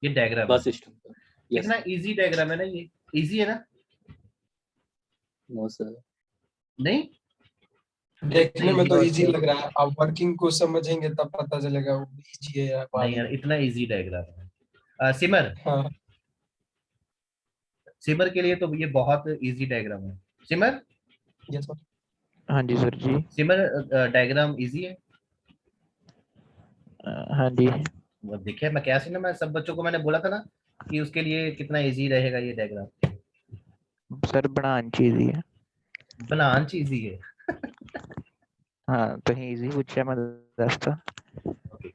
Speaker 1: ये डायग्राम
Speaker 2: बस
Speaker 1: है,
Speaker 2: सिस्टम।
Speaker 1: कितना इजी डायग्राम है ना, ये इजी है ना?
Speaker 2: No sir.
Speaker 1: नहीं
Speaker 3: देखने में तो
Speaker 1: Easy
Speaker 3: इजी लग रहा है, आप वर्किंग को समझेंगे तब पता चलेगा वो इजी है या
Speaker 1: नहीं
Speaker 3: भारी।
Speaker 1: यार, इतना इजी डायग्राम है। सिमर,
Speaker 3: हाँ।
Speaker 1: सिमर के लिए तो ये बहुत इजी डायग्राम है। सिमर,
Speaker 3: यस सर।
Speaker 5: हाँ जी सर जी।
Speaker 1: सिमर डायग्राम इजी है?
Speaker 5: हाँ जी
Speaker 1: वो देखिए मैं क्या ना, मैं सब बच्चों को मैंने बोला था ना कि उसके लिए कितना इजी रहेगा ये डायग्राम।
Speaker 5: सर बनान चीज ही है।
Speaker 1: बनान चीज ही है।
Speaker 5: हाँ तो इजी पूछा मैं दसता।
Speaker 1: ओके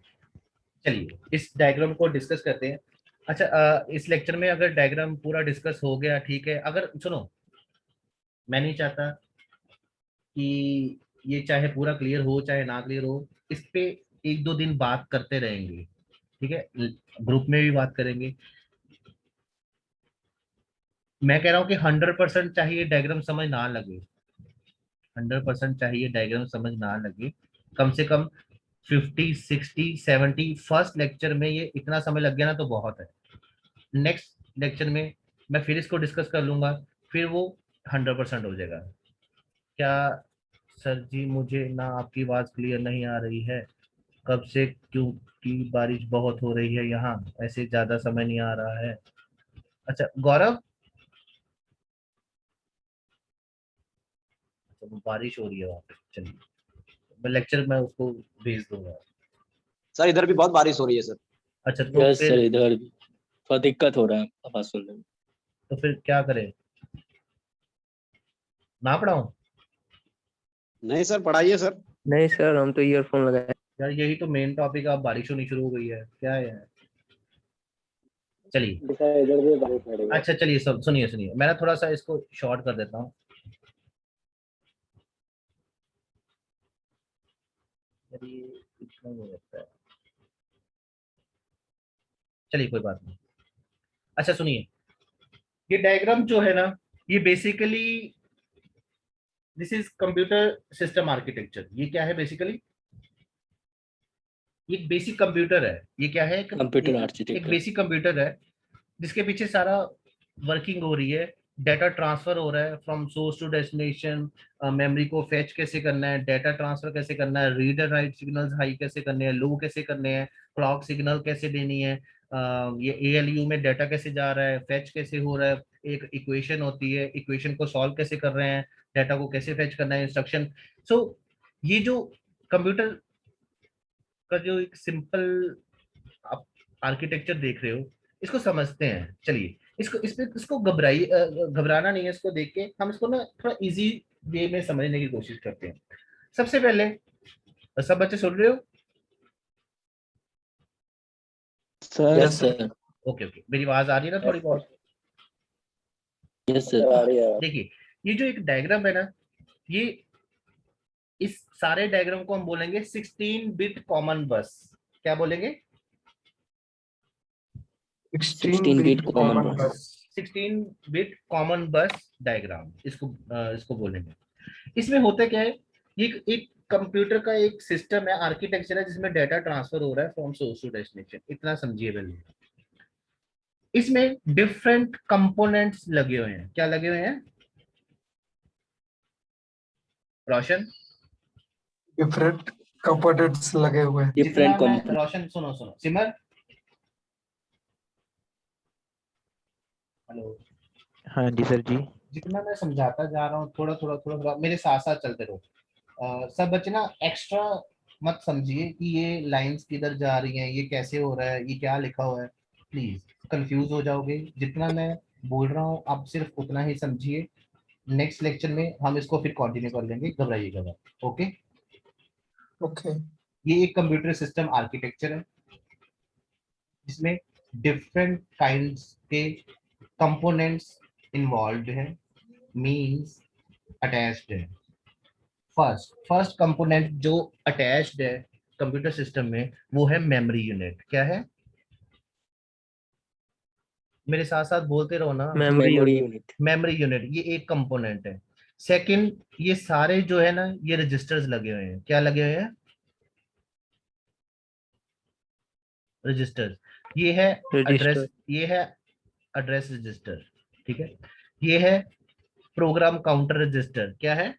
Speaker 1: चलिए इस डायग्राम को डिस्कस करते हैं। अच्छा इस लेक्चर में अगर डायग्राम पूरा डिस्कस हो गया ठीक है, अगर सुनो, मैं नहीं चाहता कि ये चाहे पूरा क्लियर हो चाहे ना क्लियर हो, इस पे 1-2 दिन बात करते रहेंगे, ठीक है, ग्रुप में भी बात करेंगे। मैं कह रहा हूँ कि 100% चाहिए डायग्राम समझ ना लगे, 100% चाहिए डायग्राम समझ ना लगे, कम से कम 50, 60, 70 फर्स्ट लेक्चर में ये इतना समय लग गया ना तो बहुत है। नेक्स्ट लेक्चर में मैं फिर इसको डिस्कस कर लूंगा, फिर वो 100% हो जाएगा। क्या सर जी, मुझे ना आपकी आवाज क्लियर नहीं आ रही है, कब से, क्योंकि बारिश बहुत हो रही है यहाँ, ऐसे ज्यादा समय नहीं आ रहा है। अच्छा गौरव, तो बारिश हो रही है वहाँ पे, चलिए मैं लेक्चर में उसको भेज दूंगा।
Speaker 7: सर इधर भी बहुत बारिश हो रही है सर।
Speaker 1: अच्छा तो
Speaker 2: यस सर,
Speaker 1: फिर,
Speaker 2: इधर भी थोड़ा दिक्कत हो रहा है आवाज सुनने में।
Speaker 1: तो फिर क्या करें, ना पढ़ाऊं?
Speaker 7: नहीं सर पढ़ाइए सर।
Speaker 2: नहीं सर, हम तो ईयरफोन लगाए।
Speaker 1: यार यही तो मेन टॉपिक है, अब बारिश होनी शुरू हो गई है, क्या है यार। चलिए
Speaker 2: इधर भी बारिश हो रही है।
Speaker 1: अच्छा चलिए सब सुनिए सुनिए, मैं ना थोड़ा सा इसको शॉर्ट कर देता हूँ। यार ये इतना वो रहता है, चलिए कोई बात नहीं। अच्छा सुनिए, ये डायग्राम जो है ना, ये basically this is computer system architecture. ये क्या है बेसिकली, ये बेसिक कंप्यूटर है। ये क्या है,
Speaker 2: कंप्यूटर
Speaker 1: एक
Speaker 2: आर्किटेक्टर।
Speaker 1: बेसिक कंप्यूटर है जिसके पीछे सारा वर्किंग हो रही है, डाटा ट्रांसफर हो रहा है from source to destination, memory को फेच कैसे करना है, डाटा ट्रांसफर कैसे करना है, read and write signals high कैसे करने हैं, लो कैसे करने हैं, क्लॉक सिग्नल कैसे देनी है, ये एएलयू में डाटा कैसे जा रहा है, फेच कैसे हो रहा है, एक इक्वेशन होती है, इक्वेशन को सॉल्व कैसे कर रहे हैं, डाटा को कैसे फेच करना है, इंस्ट्रक्शन। सो ये जो कंप्यूटर का जो एक सिंपल आप आर्किटेक्चर देख रहे हो, इसको समझते हैं। चलिए इसको घबराना नहीं है, इसको देख के हम इसको ना थोड़ा इजी वे में समझने की कोशिश करते हैं। सबसे पहले, सब बच्चे सुन रहे हो?
Speaker 2: Yes sir.
Speaker 1: ओके ओके, मेरी आवाज आ रही है ना थोड़ी बहुत?
Speaker 2: Yes sir.
Speaker 1: देखिए ये जो एक डायग्राम है ना, ये इस सारे डायग्राम को हम बोलेंगे 16 बिट कॉमन बस। क्या बोलेंगे?
Speaker 3: 16 बिट कॉमन बस।
Speaker 1: 16 बिट कॉमन बस डायग्राम इसको बोलेंगे। इसमें होता क्या है, ये एक कंप्यूटर का एक सिस्टम है, आर्किटेक्चर है, जिसमें डाटा ट्रांसफर हो रहा है फ्रॉम सोर्स टू डेस्टिनेशन। इतना समझिए पहले। इसमें डिफरेंट कंपोनेंट्स लगे हुए हैं। क्या लगे हुए हैं रोशन?
Speaker 3: डिफरेंट कंपोनेंट्स लगे हुए हैं।
Speaker 1: जितना मैं रोशन, सुनो सुनो, सिमर, हेलो।
Speaker 5: हाँ जी सर जी।
Speaker 1: जितना मैं समझाता जा रहा हूँ, थोड़ा थोड़ा थोड़ा थोड़ा मेरे साथ साथ चलते रहो। सब बच्चे ना एक्स्ट्रा मत समझिए कि ये लाइंस किधर जा रही हैं, ये कैसे हो रहा है, ये क्या लिखा हुआ है। प्लीज कंफ्यूज हो जाओगे। जितना मैं बोल रहा हूँ आप सिर्फ उतना ही समझिए। नेक्स्ट लेक्चर में हम इसको फिर कंटिन्यू कर लेंगे, घबराइएगा मत। ओके?
Speaker 3: ओके।
Speaker 1: ये एक कंप्यूटर सिस्टम आर्किटेक्चर है जिसमें डिफरेंट काइंड्स के कंपोनेंट्स इन्वॉल्व है, मींस अटैच्ड है। फर्स्ट कंपोनेंट जो अटैच्ड है कंप्यूटर सिस्टम में, वो है मेमोरी यूनिट। क्या है? मेरे साथ साथ बोलते रहो ना।
Speaker 2: Memory unit.
Speaker 1: मेमोरी यूनिट ये एक कंपोनेंट है। सेकंड, ये सारे जो है ना, ये रजिस्टर्स लगे हुए हैं। क्या लगे हुए हैं? रजिस्टर्स। ये है एड्रेस, ये है एड्रेस रजिस्टर। ठीक है। ये है प्रोग्राम काउंटर रजिस्टर। क्या है?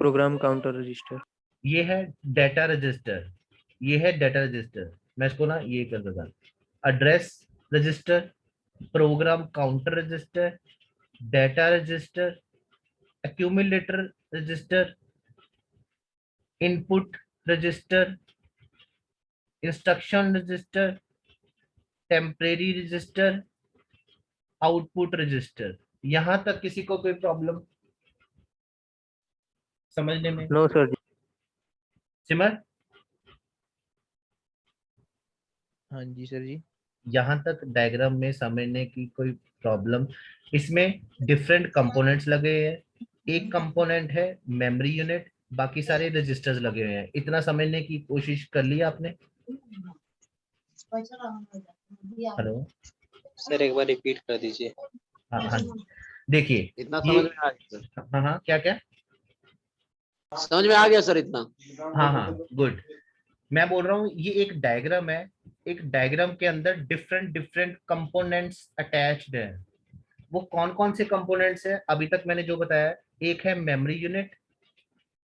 Speaker 2: Program counter register.
Speaker 1: ये है डेटा रजिस्टर। ये है डेटा रजिस्टर। मैं इसको ना ये कर देता, address register, program counter register, data register, accumulator register, input register, instruction register, temporary register, output register. यहां तक किसी को कोई प्रॉब्लम समझने में?
Speaker 2: No sir.
Speaker 1: सिमर,
Speaker 5: हाँ जी सर जी।
Speaker 1: यहां तक डायग्राम में समझने की कोई प्रॉब्लम? इसमें डिफरेंट कंपोनेंट्स लगे हैं। एक कंपोनेंट है मेमोरी यूनिट, बाकी सारे रजिस्टर्स लगे हुए हैं। इतना समझने की कोशिश कर लिया आपने? हेलो
Speaker 2: सर एक बार रिपीट कर दीजिए।
Speaker 1: हाँ हाँ, देखिए
Speaker 7: इतना
Speaker 1: ये,
Speaker 7: समझ में आ गया सर।
Speaker 1: हाँ हाँ, क्या क्या?
Speaker 7: समझ में आ गया सर इतना।
Speaker 1: हाँ हाँ, गुड। मैं बोल रहा हूँ ये एक डायग्राम है, एक डायग्राम के अंदर डिफरेंट डिफरेंट कंपोनेंट्स अटैच्ड है। वो कौन कौन से कंपोनेंट्स हैं अभी तक मैंने जो बताया? एक है मेमोरी यूनिट,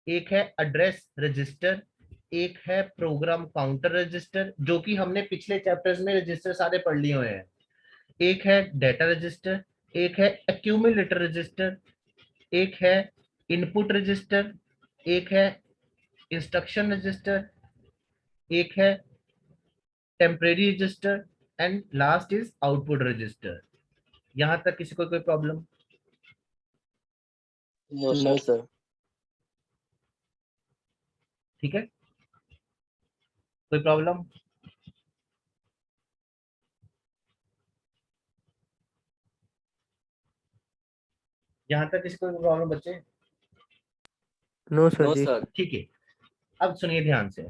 Speaker 1: एक है एड्रेस रजिस्टर, एक है प्रोग्राम काउंटर रजिस्टर, जो कि हमने पिछले चैप्टर्स में रजिस्टर सारे पढ़ लिए हुए हैं। एक है डेटा रजिस्टर, एक है एक्यूमुलेटर रजिस्टर, एक है इनपुट रजिस्टर, एक है इंस्ट्रक्शन रजिस्टर, एक है temporary register, and last is output register. यहां तक किसी को कोई प्रॉब्लम?
Speaker 2: No sir.
Speaker 1: ठीक है, कोई प्रॉब्लम? यहां तक किसी को कोई प्रॉब्लम बच्चे?
Speaker 2: No sir.
Speaker 1: ठीक है, अब सुनिए ध्यान से।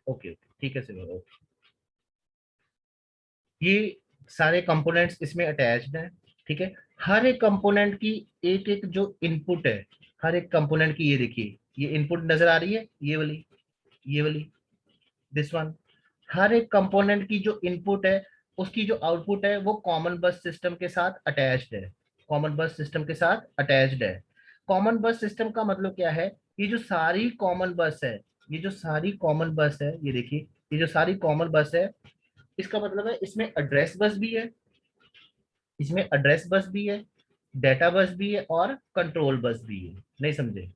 Speaker 1: ओके ठीक है सर, ओके। ये सारे कंपोनेंट्स इसमें अटैच्ड हैं। ठीक है, हर एक कंपोनेंट की एक एक जो इनपुट है, हर एक कंपोनेंट की, ये देखिए, ये इनपुट नजर आ रही है, ये वाली, ये वाली, दिस वन। हर एक कंपोनेंट की जो इनपुट है उसकी जो आउटपुट है वो कॉमन बस सिस्टम के साथ अटैच्ड है, कॉमन बस सिस्टम के साथ अटैच्ड है। कॉमन बस सिस्टम का मतलब क्या है, ये जो सारी कॉमन बस है, ये जो सारी कॉमन बस है, ये देखिए ये जो सारी कॉमन बस है, इसका मतलब है इसमें एड्रेस बस भी है, इसमें एड्रेस बस भी है, डेटा बस भी है और कंट्रोल बस भी है। नहीं समझे?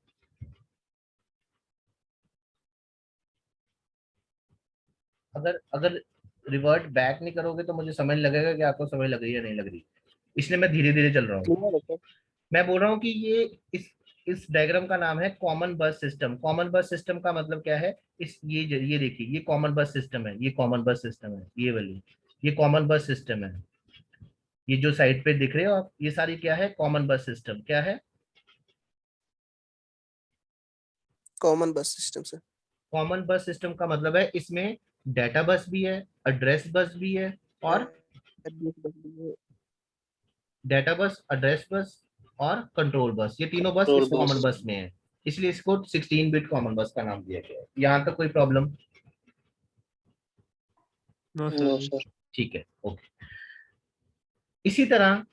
Speaker 1: अगर अगर रिवर्ट बैक नहीं करोगे तो मुझे समझ लगेगा कि आपको समझ लग रही है या नहीं लग रही, इसलिए मैं धीरे धीरे चल रहा हूँ।
Speaker 2: क्लियर है सर?
Speaker 1: मैं बोल रहा हूँ कि ये इस डायग्राम का नाम है common bus system. Common bus system का मतलब क्या है, ये देखिए ये कॉमन बस सिस्टम है, ये कॉमन बस सिस्टम है, ये वाली ये कॉमन बस सिस्टम है। ये जो साइड पे दिख रहे हो आप, ये सारी क्या है, कॉमन बस सिस्टम। क्या है?
Speaker 2: Common bus system sir.
Speaker 1: Common bus system का मतलब है इसमें डेटा बस भी है, एड्रेस बस भी है और डेटा बस, एड्रेस बस और कंट्रोल बस, ये तीनों बस
Speaker 7: Control
Speaker 1: इस कॉमन
Speaker 7: bus.
Speaker 1: बस में है, इसलिए इसको 16 बिट कॉमन बस का नाम दिया गया है। यहाँ तक कोई problem?
Speaker 2: No
Speaker 7: No,
Speaker 2: sir.
Speaker 7: sir.
Speaker 1: ठीक है, ओके। इसी तरह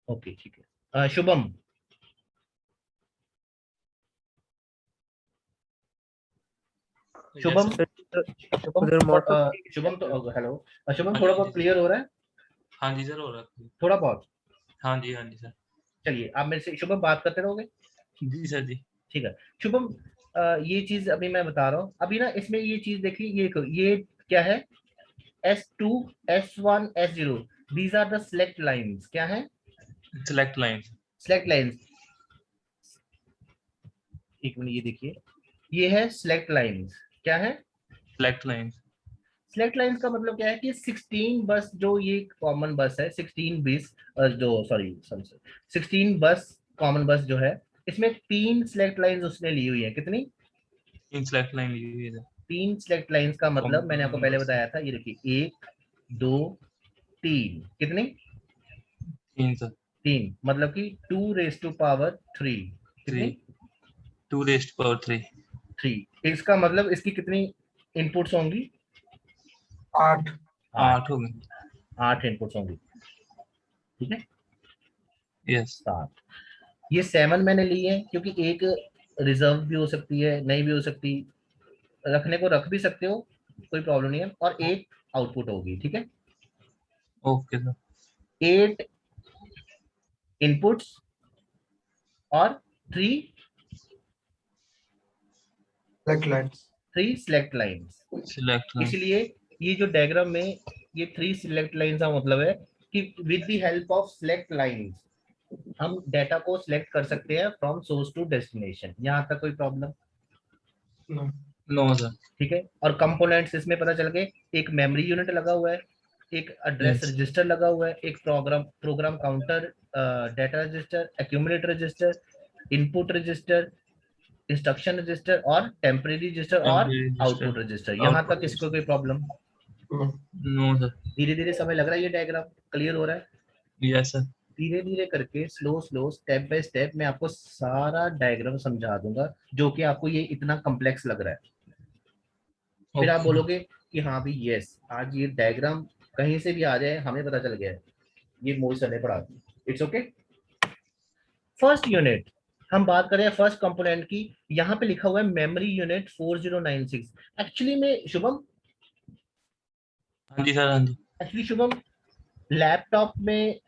Speaker 1: ओके ठीक है, शुभम शुभम शुभम
Speaker 2: उधर मोटर
Speaker 1: शुभम तो हेलो शुभम, थोड़ा बहुत क्लियर हो रहा है?
Speaker 8: हाँ जी सर, हो रहा है।
Speaker 1: थोड़ा बहुत?
Speaker 8: हाँ जी सर।
Speaker 1: चलिए आप मेरे से शुभम बात करते रहोगे?
Speaker 8: जी सर जी।
Speaker 1: ठीक है शुभम, ये चीज अभी मैं बता रहा हूँ। अभी ना इसमें ये चीज देखिए, ये क्या है, S2 S1 S0, these are the select lines. क्या है?
Speaker 8: Select line.
Speaker 1: Select lines. एक मिनट, ये देखिए ये है सिलेक्ट लाइंस। क्या है?
Speaker 8: Select line.
Speaker 1: सिलेक्ट लाइंस का मतलब क्या है कि 16 बस, जो ये कॉमन बस है 16 बीस जो सॉरी 16 बस कॉमन बस जो है, इसमें 3 सिलेक्ट लाइंस उसने ली हुई है। कितनी?
Speaker 8: 3 सिलेक्ट लाइन ली हुई है सर।
Speaker 1: 3 सिलेक्ट लाइंस का मतलब मैंने आपको पहले बताया था, ये देखिए 1 2 3। कितनी?
Speaker 8: 3 सर।
Speaker 1: 3 मतलब कि 2 रेज टू पावर 3। कितनी?
Speaker 8: 2 रेस्ट पावर 3।
Speaker 1: 3। इसका मतलब इसकी कितनी इनपुट्स होंगी?
Speaker 3: 8।
Speaker 8: 8 हो गए।
Speaker 1: 8 इनपुट्स होंगी। ठीक है,
Speaker 8: यस।
Speaker 1: 7। ये 7 मैंने ली है क्योंकि एक रिजर्व भी हो सकती है, नहीं भी हो सकती, रखने को रख भी सकते हो, कोई प्रॉब्लम नहीं है। और 8 आउटपुट होगी। ठीक है,
Speaker 8: ओके सर।
Speaker 1: 8 इनपुट्स और 3 सिलेक्ट लाइंस।
Speaker 8: Select line.
Speaker 1: इसलिए ये जो डायग्राम में ये 3 सिलेक्ट लाइंस का मतलब है कि with the help of select lines हम डेटा को सिलेक्ट कर सकते हैं फ्रॉम सोर्स टू डेस्टिनेशन। यहाँ तक कोई प्रॉब्लम?
Speaker 8: No sir.
Speaker 1: ठीक है, और कंपोनेंट्स इसमें पता चल गए। एक मेमोरी यूनिट लगा हुआ है, एक एड्रेस
Speaker 8: Yes.
Speaker 1: रजिस्टर लगा हुआ है, एक program counter, data register, accumulator register, input register, instruction register और टेम्परेरी रजिस्टर और आउटपुट रजिस्टर। यहाँ तक इसको कोई प्रॉब्लम?
Speaker 8: No sir.
Speaker 1: धीरे धीरे समय लग रहा है, ये डायग्राम क्लियर हो रहा है?
Speaker 8: Yes sir.
Speaker 1: धीरे धीरे करके स्लो स्टेप बाय स्टेप मैं आपको सारा डायग्राम समझा दूंगा, जो कि आपको ये इतना कॉम्प्लेक्स लग रहा है। फिर आप बोलोगे कि हाँ भी यस, आज ये डायग्राम कहीं से भी आ जाए हमें पता चल गया है, ये मोहित सर ने पढ़ा। It's okay. फर्स्ट यूनिट हम बात करें फर्स्ट कंपोनेंट की। यहाँ पे लिखा हुआ है मेमोरी यूनिट 4096। एक्चुअली में शुभम,
Speaker 8: हाँ जी सर। हाँ जी।
Speaker 1: एक्चुअली शुभम, लैपटॉप में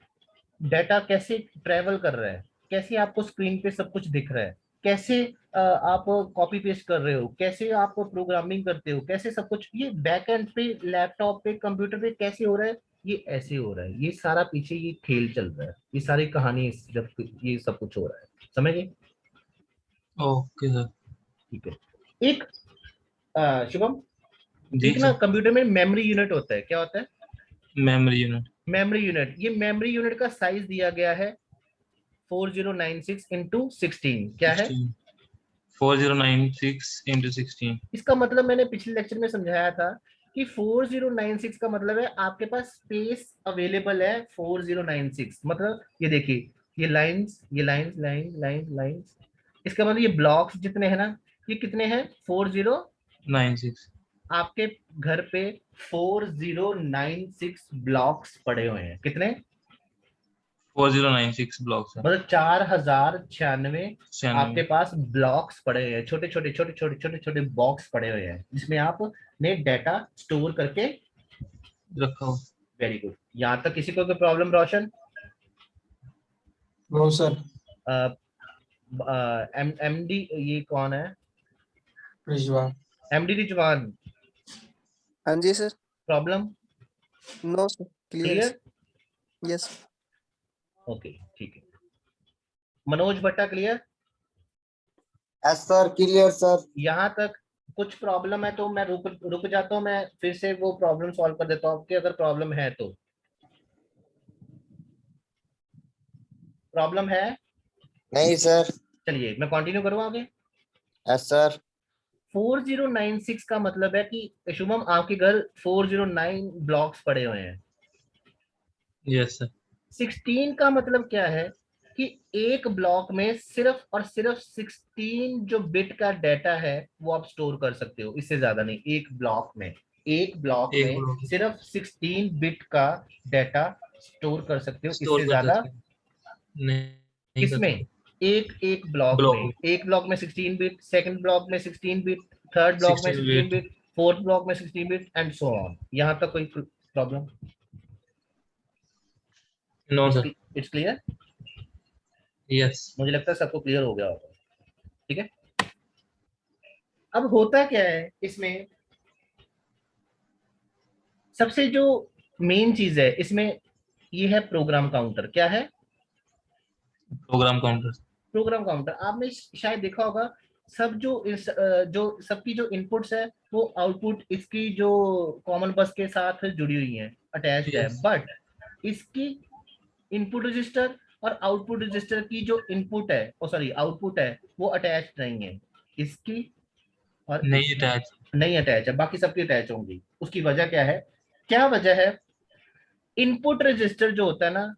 Speaker 1: डाटा कैसे ट्रेवल कर रहा है, कैसे आपको स्क्रीन पे सब कुछ दिख रहा है, कैसे आप कॉपी पेस्ट कर रहे हो, कैसे आप प्रोग्रामिंग करते हो, कैसे सब कुछ ये बैक एंड पे लैपटॉप पे कंप्यूटर पे कैसे हो रहा है, ये ऐसे हो रहा है। ये सारा पीछे ये खेल चल रहा है, ये सारी कहानी जब ये सब कुछ हो रहा है, समझिए?
Speaker 8: Okay sir.
Speaker 1: ठीक है। एक शुभम,
Speaker 8: जी
Speaker 1: एक ना
Speaker 8: सर।
Speaker 1: कंप्यूटर में मेमोरी यूनिट होता है। क्या होता है?
Speaker 8: Memory unit.
Speaker 1: Memory unit. ये मेमोरी यूनिट का साइज दिया गया है 4096 इंटू 16। क्या है?
Speaker 8: 4096 into 16।
Speaker 1: इसका मतलब मैंने पिछले लेक्चर में समझाया था कि 4096 का मतलब है आपके पास स्पेस अवेलेबल है 4096। मतलब ये देखिए ये लाइंस, ये लाइंस, लाइंस, लाइंस, लाइंस, इसका मतलब ये ब्लॉक्स जितने हैं ना, ये कितने हैं?
Speaker 8: 96
Speaker 1: आपके घर पे 4096 ब्लॉक्स पड़े हुए हैं। कितने?
Speaker 8: 4096 ब्लॉक्स है।
Speaker 1: मतलब 4096 आपके
Speaker 8: 96
Speaker 1: पास ब्लॉक्स पड़े हुए हैं, छोटे छोटे छोटे छोटे छोटे छोटे बॉक्स पड़े हुए हैं जिसमें आपने डेटा स्टोर करके।
Speaker 8: रखा हुआ।
Speaker 1: Very good. यहाँ तक किसी को कोई problem Roshan?
Speaker 3: No sir.
Speaker 1: MD ये कौन है?
Speaker 3: रिजवान।
Speaker 1: एमडी रिजवान,
Speaker 2: हाँ जी sir.
Speaker 1: Problem
Speaker 2: no sir, clear.
Speaker 1: Clear?
Speaker 2: Yes.
Speaker 1: Okay ठीक है। Manoj Bhatta clear?
Speaker 4: Yes sir, clear sir.
Speaker 1: यहाँ तक कुछ प्रॉब्लम है तो मैं रुक जाता हूँ, मैं फिर से वो प्रॉब्लम सॉल्व कर देता हूँ आपकी, अगर प्रॉब्लम है तो। प्रॉब्लम है?
Speaker 4: नहीं सर।
Speaker 1: चलिए मैं कंटिन्यू करूँ आगे।
Speaker 4: Yes sir.
Speaker 1: 4096 का मतलब है कि शुभम आपके घर 409 ब्लॉक्स पड़े हुए हैं।
Speaker 8: Yes sir.
Speaker 1: 16 का मतलब क्या है कि एक ब्लॉक में सिर्फ और सिर्फ 16 जो बिट का डाटा है वो आप स्टोर कर सकते हो, इससे ज्यादा नहीं। एक ब्लॉक में सिर्फ 16 बिट का डाटा स्टोर कर सकते हो,
Speaker 8: स्टोर
Speaker 1: इससे
Speaker 8: कर
Speaker 1: ज्यादा
Speaker 8: सकते हैं। नहीं कर
Speaker 1: इसमें
Speaker 8: सकते।
Speaker 1: एक ब्लॉक
Speaker 8: ब्लॉक
Speaker 1: में, एक ब्लॉक में 16 बिट, सेकंड ब्लॉक में 16 बिट, थर्ड ब्लॉक में
Speaker 8: 16
Speaker 1: 16
Speaker 8: बिट।
Speaker 1: बिट, फोर्थ ब्लॉक में 16 बिट एंड सो ऑन। यहाँ तक कोई problem?
Speaker 8: No sir.
Speaker 1: It's clear?
Speaker 8: Yes.
Speaker 1: मुझे लगता है सबको क्लियर हो गया होगा। ठीक है। अब होता क्या है इसमें, सबसे जो मेन चीज है इसमें ये है प्रोग्राम काउंटर। क्या है?
Speaker 8: Program counter.
Speaker 1: Program counter. आपने शायद देखा होगा सब जो सबकी जो इनपुट्स है वो आउटपुट इसकी जो कॉमन बस के साथ जुड़ी हुई है, अटैच्ड है,
Speaker 8: यस।
Speaker 1: बट इसकी इनपुट रजिस्टर और आउटपुट रजिस्टर की जो इनपुट है, ओ सॉरी आउटपुट है, वो अटैच्ड नहीं है। इसकी और
Speaker 8: नहीं अटैच।
Speaker 1: नहीं अटैच है, बाकी सबकी अटैच होंगी। उसकी वजह क्या है? क्या वजह है? इनपुट रजिस्टर जो होता है ना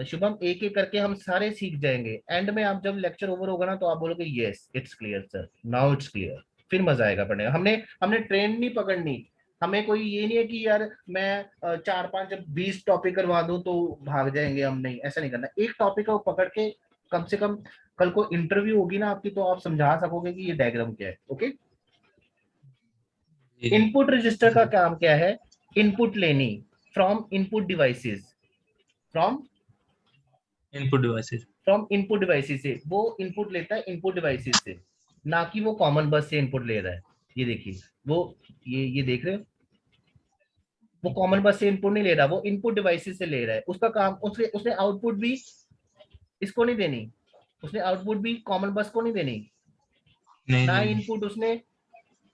Speaker 1: शुभम, एक एक करके हम सारे सीख जाएंगे, एंड में आप जब लेक्चर ओवर होगा ना तो आप बोलोगे yes it's clear sir, now it's clear. फिर मजा आएगा पढ़ने का। हमने हमने ट्रेन नहीं पकड़नी। हमें कोई ये नहीं है कि यार मैं 4 5 20 टॉपिक करवा दूं तो भाग जाएंगे हम, नहीं, ऐसा नहीं करना। एक टॉपिक को पकड़ के कम से कम कल को इंटरव्यू होगी ना आपकी, तो आप समझा सकोगे कि ये डायग्राम क्या है। ओके। इनपुट रजिस्टर का काम क्या है? इनपुट लेनी from input devices, from input devices से। वो इनपुट लेता है इनपुट डिवाइसेस से, ना कि वो कॉमन बस से इनपुट ले रहा है। ये देखिए, वो ये देख रहे हो, वो कॉमन बस से इनपुट नहीं ले रहा, वो इनपुट डिवाइसेस से ले रहा है। उसका काम, उसने आउटपुट भी इसको नहीं देनी, उसने आउटपुट भी कॉमन बस को नहीं देनी, ना इनपुट उसने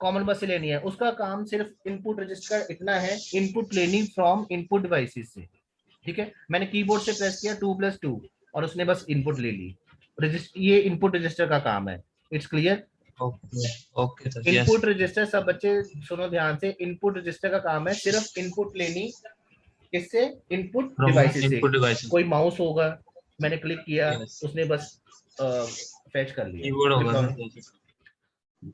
Speaker 1: कॉमन बस से लेनी है। उसका काम सिर्फ इनपुट रजिस्टर इतना है, इनपुट लेनी फ्रॉम इनपुट डिवाइसेस से। ठीक है। मैंने कीबोर्ड से प्रेस किया 2+2 और उसने बस इनपुट ले ली। ये इनपुट रजिस्टर का काम है। It's clear?
Speaker 8: Okay sir.
Speaker 1: Input register, सब बच्चे सुनो ध्यान से, इनपुट रजिस्टर का काम है सिर्फ इनपुट लेनी, किससे? इनपुट डिवाइसेस से।
Speaker 8: Input device.
Speaker 1: कोई माउस होगा, मैंने क्लिक किया,
Speaker 8: Yes.
Speaker 1: उसने बस फैच कर लिया।
Speaker 8: कीबोर्ड
Speaker 1: कोई
Speaker 8: होगा
Speaker 1: problem?
Speaker 8: सर।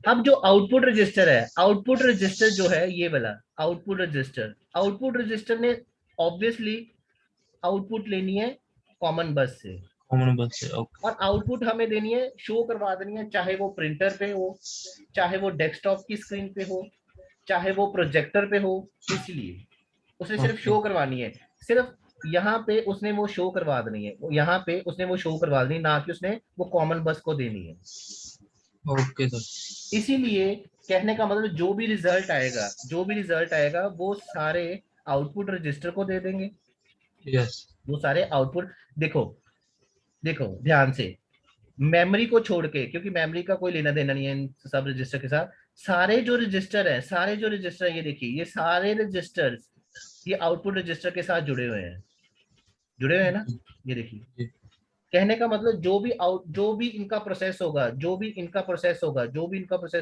Speaker 1: अब जो आउटपुट रजिस्टर है, आउटपुट रजिस्टर जो है ये वाला आउटपुट रजिस्टर ने ऑब्वियसली आउटपुट लेनी है कॉमन बस से,
Speaker 8: कॉमन बस से। ओके।
Speaker 1: और आउटपुट हमें देनी है, शो करवा देनी है, चाहे वो प्रिंटर पे हो, चाहे वो डेस्कटॉप की स्क्रीन पे हो, चाहे वो प्रोजेक्टर पे हो। इसलिए उसने सिर्फ शो करवानी है। सिर्फ यहाँ पे उसने वो शो करवा देनी है, यहाँ पे उसने वो शो करवा देनी, ना कि उसने वो कॉमन बस को देनी है।
Speaker 8: Okay sir.
Speaker 1: इसीलिए कहने का मतलब जो भी रिजल्ट आएगा वो सारे आउटपुट रजिस्टर को दे देंगे।
Speaker 8: यस।
Speaker 1: वो सारे आउटपुट, देखो ध्यान से, मेमोरी को छोड़ के, क्योंकि मेमोरी का कोई लेना देना नहीं है इन सब रजिस्टर के साथ। सारे जो रजिस्टर है, ये देखिए, ये सारे रजिस्टर्स ये आउटपुट रजिस्टर के साथ जुड़े हुए हैं ना। ये देखिए, कहने का मतलब जो भी इनका प्रोसेस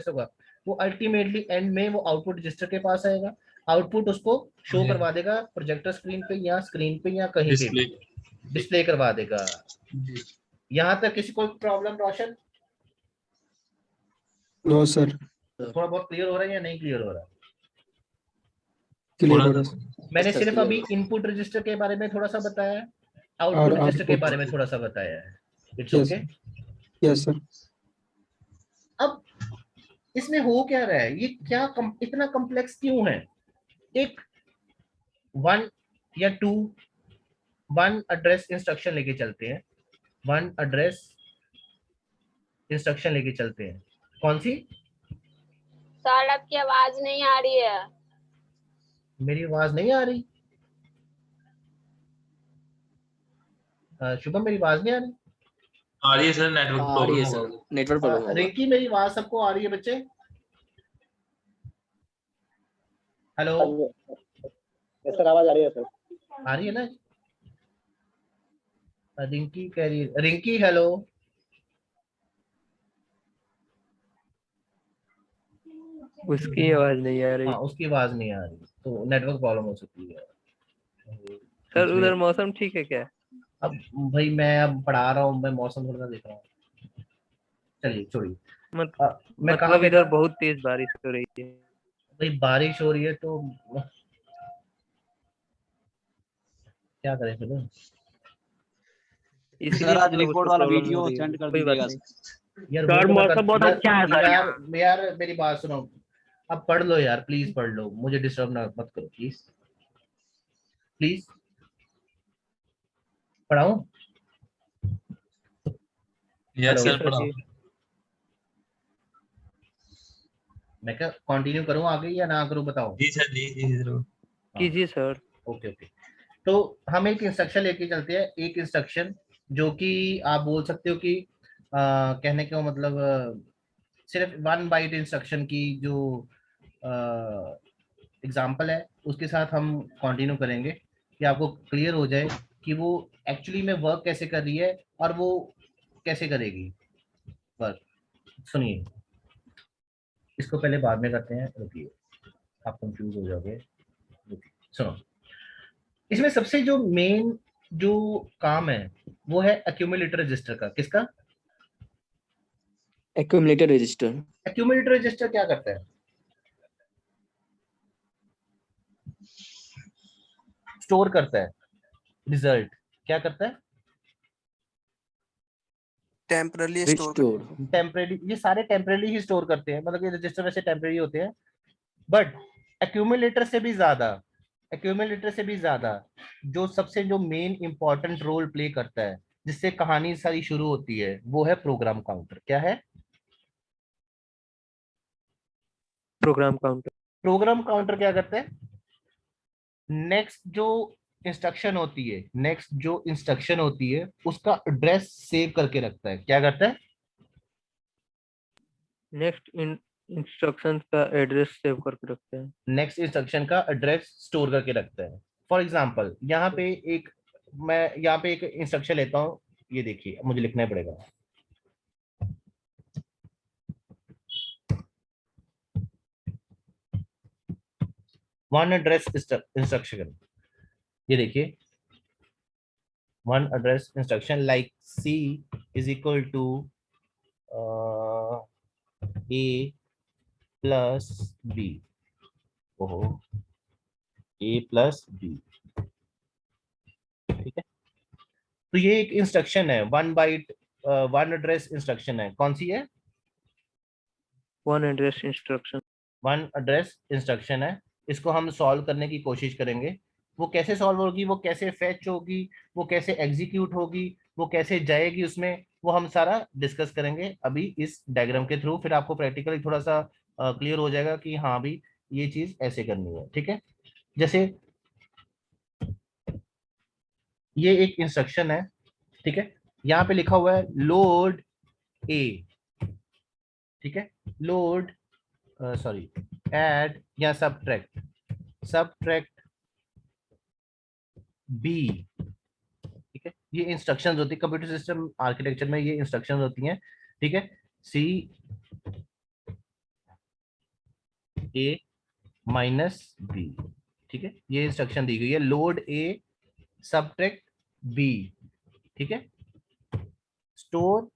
Speaker 1: होगा, वो अल्टीमेटली एंड में वो आउटपुट रजिस्टर के पास आएगा। आउटपुट उसको शो
Speaker 8: जी।
Speaker 1: करवा देगा प्रोजेक्टर स्क्रीन पे या स्क्रीन पे या कहीं पे
Speaker 8: डिस्प्ले
Speaker 1: भी डिस्प्ले करवा देगा।
Speaker 8: जी
Speaker 1: यहाँ तक किसी को प्रॉब्लम रोशन?
Speaker 3: नो सर,
Speaker 1: थोड़ा बहुत क्लियर हो रहा है या नहीं क्लियर हो रहा है?
Speaker 3: क्लियर
Speaker 8: थोड़ा
Speaker 3: हो रहा है।
Speaker 1: मैंने
Speaker 7: सर,
Speaker 1: सिर्फ
Speaker 7: clear
Speaker 1: अभी
Speaker 7: हो
Speaker 1: इनपुट रजिस्टर के बारे में थोड़ा सा बताया है,
Speaker 3: और
Speaker 1: आउटपुट रजिस्टर के
Speaker 3: आउटपुट,
Speaker 1: बारे में थोड़ा सा बताया है। It's
Speaker 3: yes
Speaker 1: okay.
Speaker 3: Yes sir.
Speaker 1: अब इसमें हो क्या रहा है, ये क्या इतना कॉम्प्लेक्स क्यों है? एक 1 या 2 वन एड्रेस इंस्ट्रक्शन लेके चलते हैं, वन एड्रेस इंस्ट्रक्शन लेके चलते हैं। कौन सी?
Speaker 9: सर आपकी आवाज नहीं आ रही है।
Speaker 1: मेरी आवाज नहीं आ रही? शुभम मेरी आवाज नहीं आ रही?
Speaker 8: आ रही है सर, नेटवर्क
Speaker 7: आ रही
Speaker 8: प्रॉब्लम
Speaker 7: है
Speaker 8: होगा।
Speaker 7: सर, नेटवर्क प्रॉब्लम होगा।
Speaker 1: रिंकी मेरी आवाज सबको आ रही है बच्चे? हेलो,
Speaker 10: सर आवाज आ रही है सर।
Speaker 1: आ रही है ना? रिंकी कह रही है, रिंकी हेलो।
Speaker 5: उसकी आवाज नहीं आ रही।
Speaker 1: हाँ उसकी आवाज नहीं आ रही, तो नेटवर्क प्रॉब्लम हो सकती है।
Speaker 5: सर उधर मौसम ठीक है क्या?
Speaker 1: अब भाई मैं अब पढ़ा रहा हूँ, मैं मौसम थोड़ा सा देख रहा हूँ। चलिए छोड़िए। मैं कहाँ
Speaker 5: मतलब
Speaker 1: पे
Speaker 5: इधर
Speaker 1: था?
Speaker 5: बहुत तेज बारिश हो रही है।
Speaker 1: भाई बारिश हो रही है तो क्या करें फिर?
Speaker 5: इसीलिए
Speaker 10: सर आज
Speaker 5: मतलब
Speaker 10: रिपोर्ट
Speaker 5: उसको
Speaker 10: वाला
Speaker 5: प्रॉब्लम हो
Speaker 10: वीडियो
Speaker 5: रही है।
Speaker 10: सेंड कर
Speaker 5: कोई बात
Speaker 10: दीजिएगा
Speaker 5: नहीं।
Speaker 10: सर।
Speaker 1: यार
Speaker 5: सर
Speaker 1: वो तो मैं
Speaker 5: मौसम बहुत अच्छा है सर
Speaker 1: यार यार मेरी बात सुनो, अब पढ़ लो यार, प्लीज पढ़ लो, मुझे डिस्टर्ब ना मत करो प्लीज। प्लीज पढ़ाऊं?
Speaker 8: यस
Speaker 1: हेलो,
Speaker 8: सर, पढ़ाओ।
Speaker 1: मैं क्या कंटिन्यू करूं आगे या ना करूं बताओ?
Speaker 8: जी सर, जी जी जरूर।
Speaker 5: कीजिए सर।
Speaker 1: Okay okay. तो हम एक इंस्ट्रक्शन लेके चलते हैं, एक इंस्ट्रक्शन जो कि आप बोल सकते हो कि कहने का मतलब सिर्फ 1 बाइट इंस्ट्रक्शन की जो एग्जांपल है उसके साथ हम कंटिन्यू करेंगे कि आपको क्लियर हो जाए कि वो एक्चुअली में वर्क कैसे कर रही है और वो कैसे करेगी वर्क। सुनिए, इसको पहले बाद में करते हैं, रुकिए आप कंफ्यूज हो जाओगे। रुकिए सुनो, इसमें सबसे जो मेन जो काम है वो है एक्यूमुलेटर रजिस्टर का। किसका?
Speaker 7: Accumulator register.
Speaker 1: एक्यूमुलेटर रजिस्टर क्या करता है? स्टोर करता है रिजल्ट। क्या करता है?
Speaker 2: Temporarily store
Speaker 7: restore.
Speaker 1: टेम्परेरी, ये सारे टेम्परेरी ही स्टोर करते हैं, मतलब ये रजिस्टर वैसे टेम्परेरी होते हैं, बट एक्यूमुलेटर से भी ज्यादा, एक्यूमुलेटर से भी ज्यादा जो सबसे जो मेन इंपॉर्टेंट रोल प्ले करता है, जिससे कहानी सारी शुरू होती है, वो है प्रोग्राम काउंटर। क्या है?
Speaker 5: Program counter.
Speaker 1: प्रोग्राम काउंटर क्या करता है? नेक्स्ट जो इंस्ट्रक्शन होती है, नेक्स्ट जो इंस्ट्रक्शन होती है उसका एड्रेस सेव करके रखता है। क्या करता है?
Speaker 5: नेक्स्ट इंस्ट्रक्शन का एड्रेस सेव करके रखते हैं।
Speaker 1: नेक्स्ट इंस्ट्रक्शन का एड्रेस स्टोर करके रखता है। फॉर एग्जाम्पल यहाँ पे एक, मैं यहाँ पे एक इंस्ट्रक्शन लेता हूँ, ये देखिए मुझे लिखना पड़ेगा। वन एड्रेस इंस्ट्रक्शन, ये देखिए, one address instruction like C is equal to A plus B. ओहो, ए प्लस बी, ठीक है। तो ये एक इंस्ट्रक्शन है, 1 बाइट 1 एड्रेस इंस्ट्रक्शन है। कौन सी है?
Speaker 5: One address instruction.
Speaker 1: 1 address instruction है। इसको हम सॉल्व करने की कोशिश करेंगे। वो कैसे सॉल्व होगी, वो कैसे फेच होगी, वो कैसे एग्जीक्यूट होगी, वो कैसे जाएगी उसमें, वो हम सारा डिस्कस करेंगे अभी इस डायग्राम के थ्रू। फिर आपको प्रैक्टिकली थोड़ा सा क्लियर हो जाएगा कि हाँ भी ये चीज ऐसे करनी है, ठीक है। जैसे ये एक इंस्ट्रक्शन है, ठीक है, यहाँ पे लिखा हुआ है लोड ए, ठीक है, लोड सॉरी ऐड या सब्ट्रैक्ट बी, ठीक है। ये इंस्ट्रक्शंस होती है कंप्यूटर सिस्टम आर्किटेक्चर में, ये इंस्ट्रक्शंस होती हैं, ठीक है। सी ए माइनस बी। ठीक है, ये इंस्ट्रक्शन दी गई है, लोड ए सबट्रैक्ट बी। ठीक है, स्टोर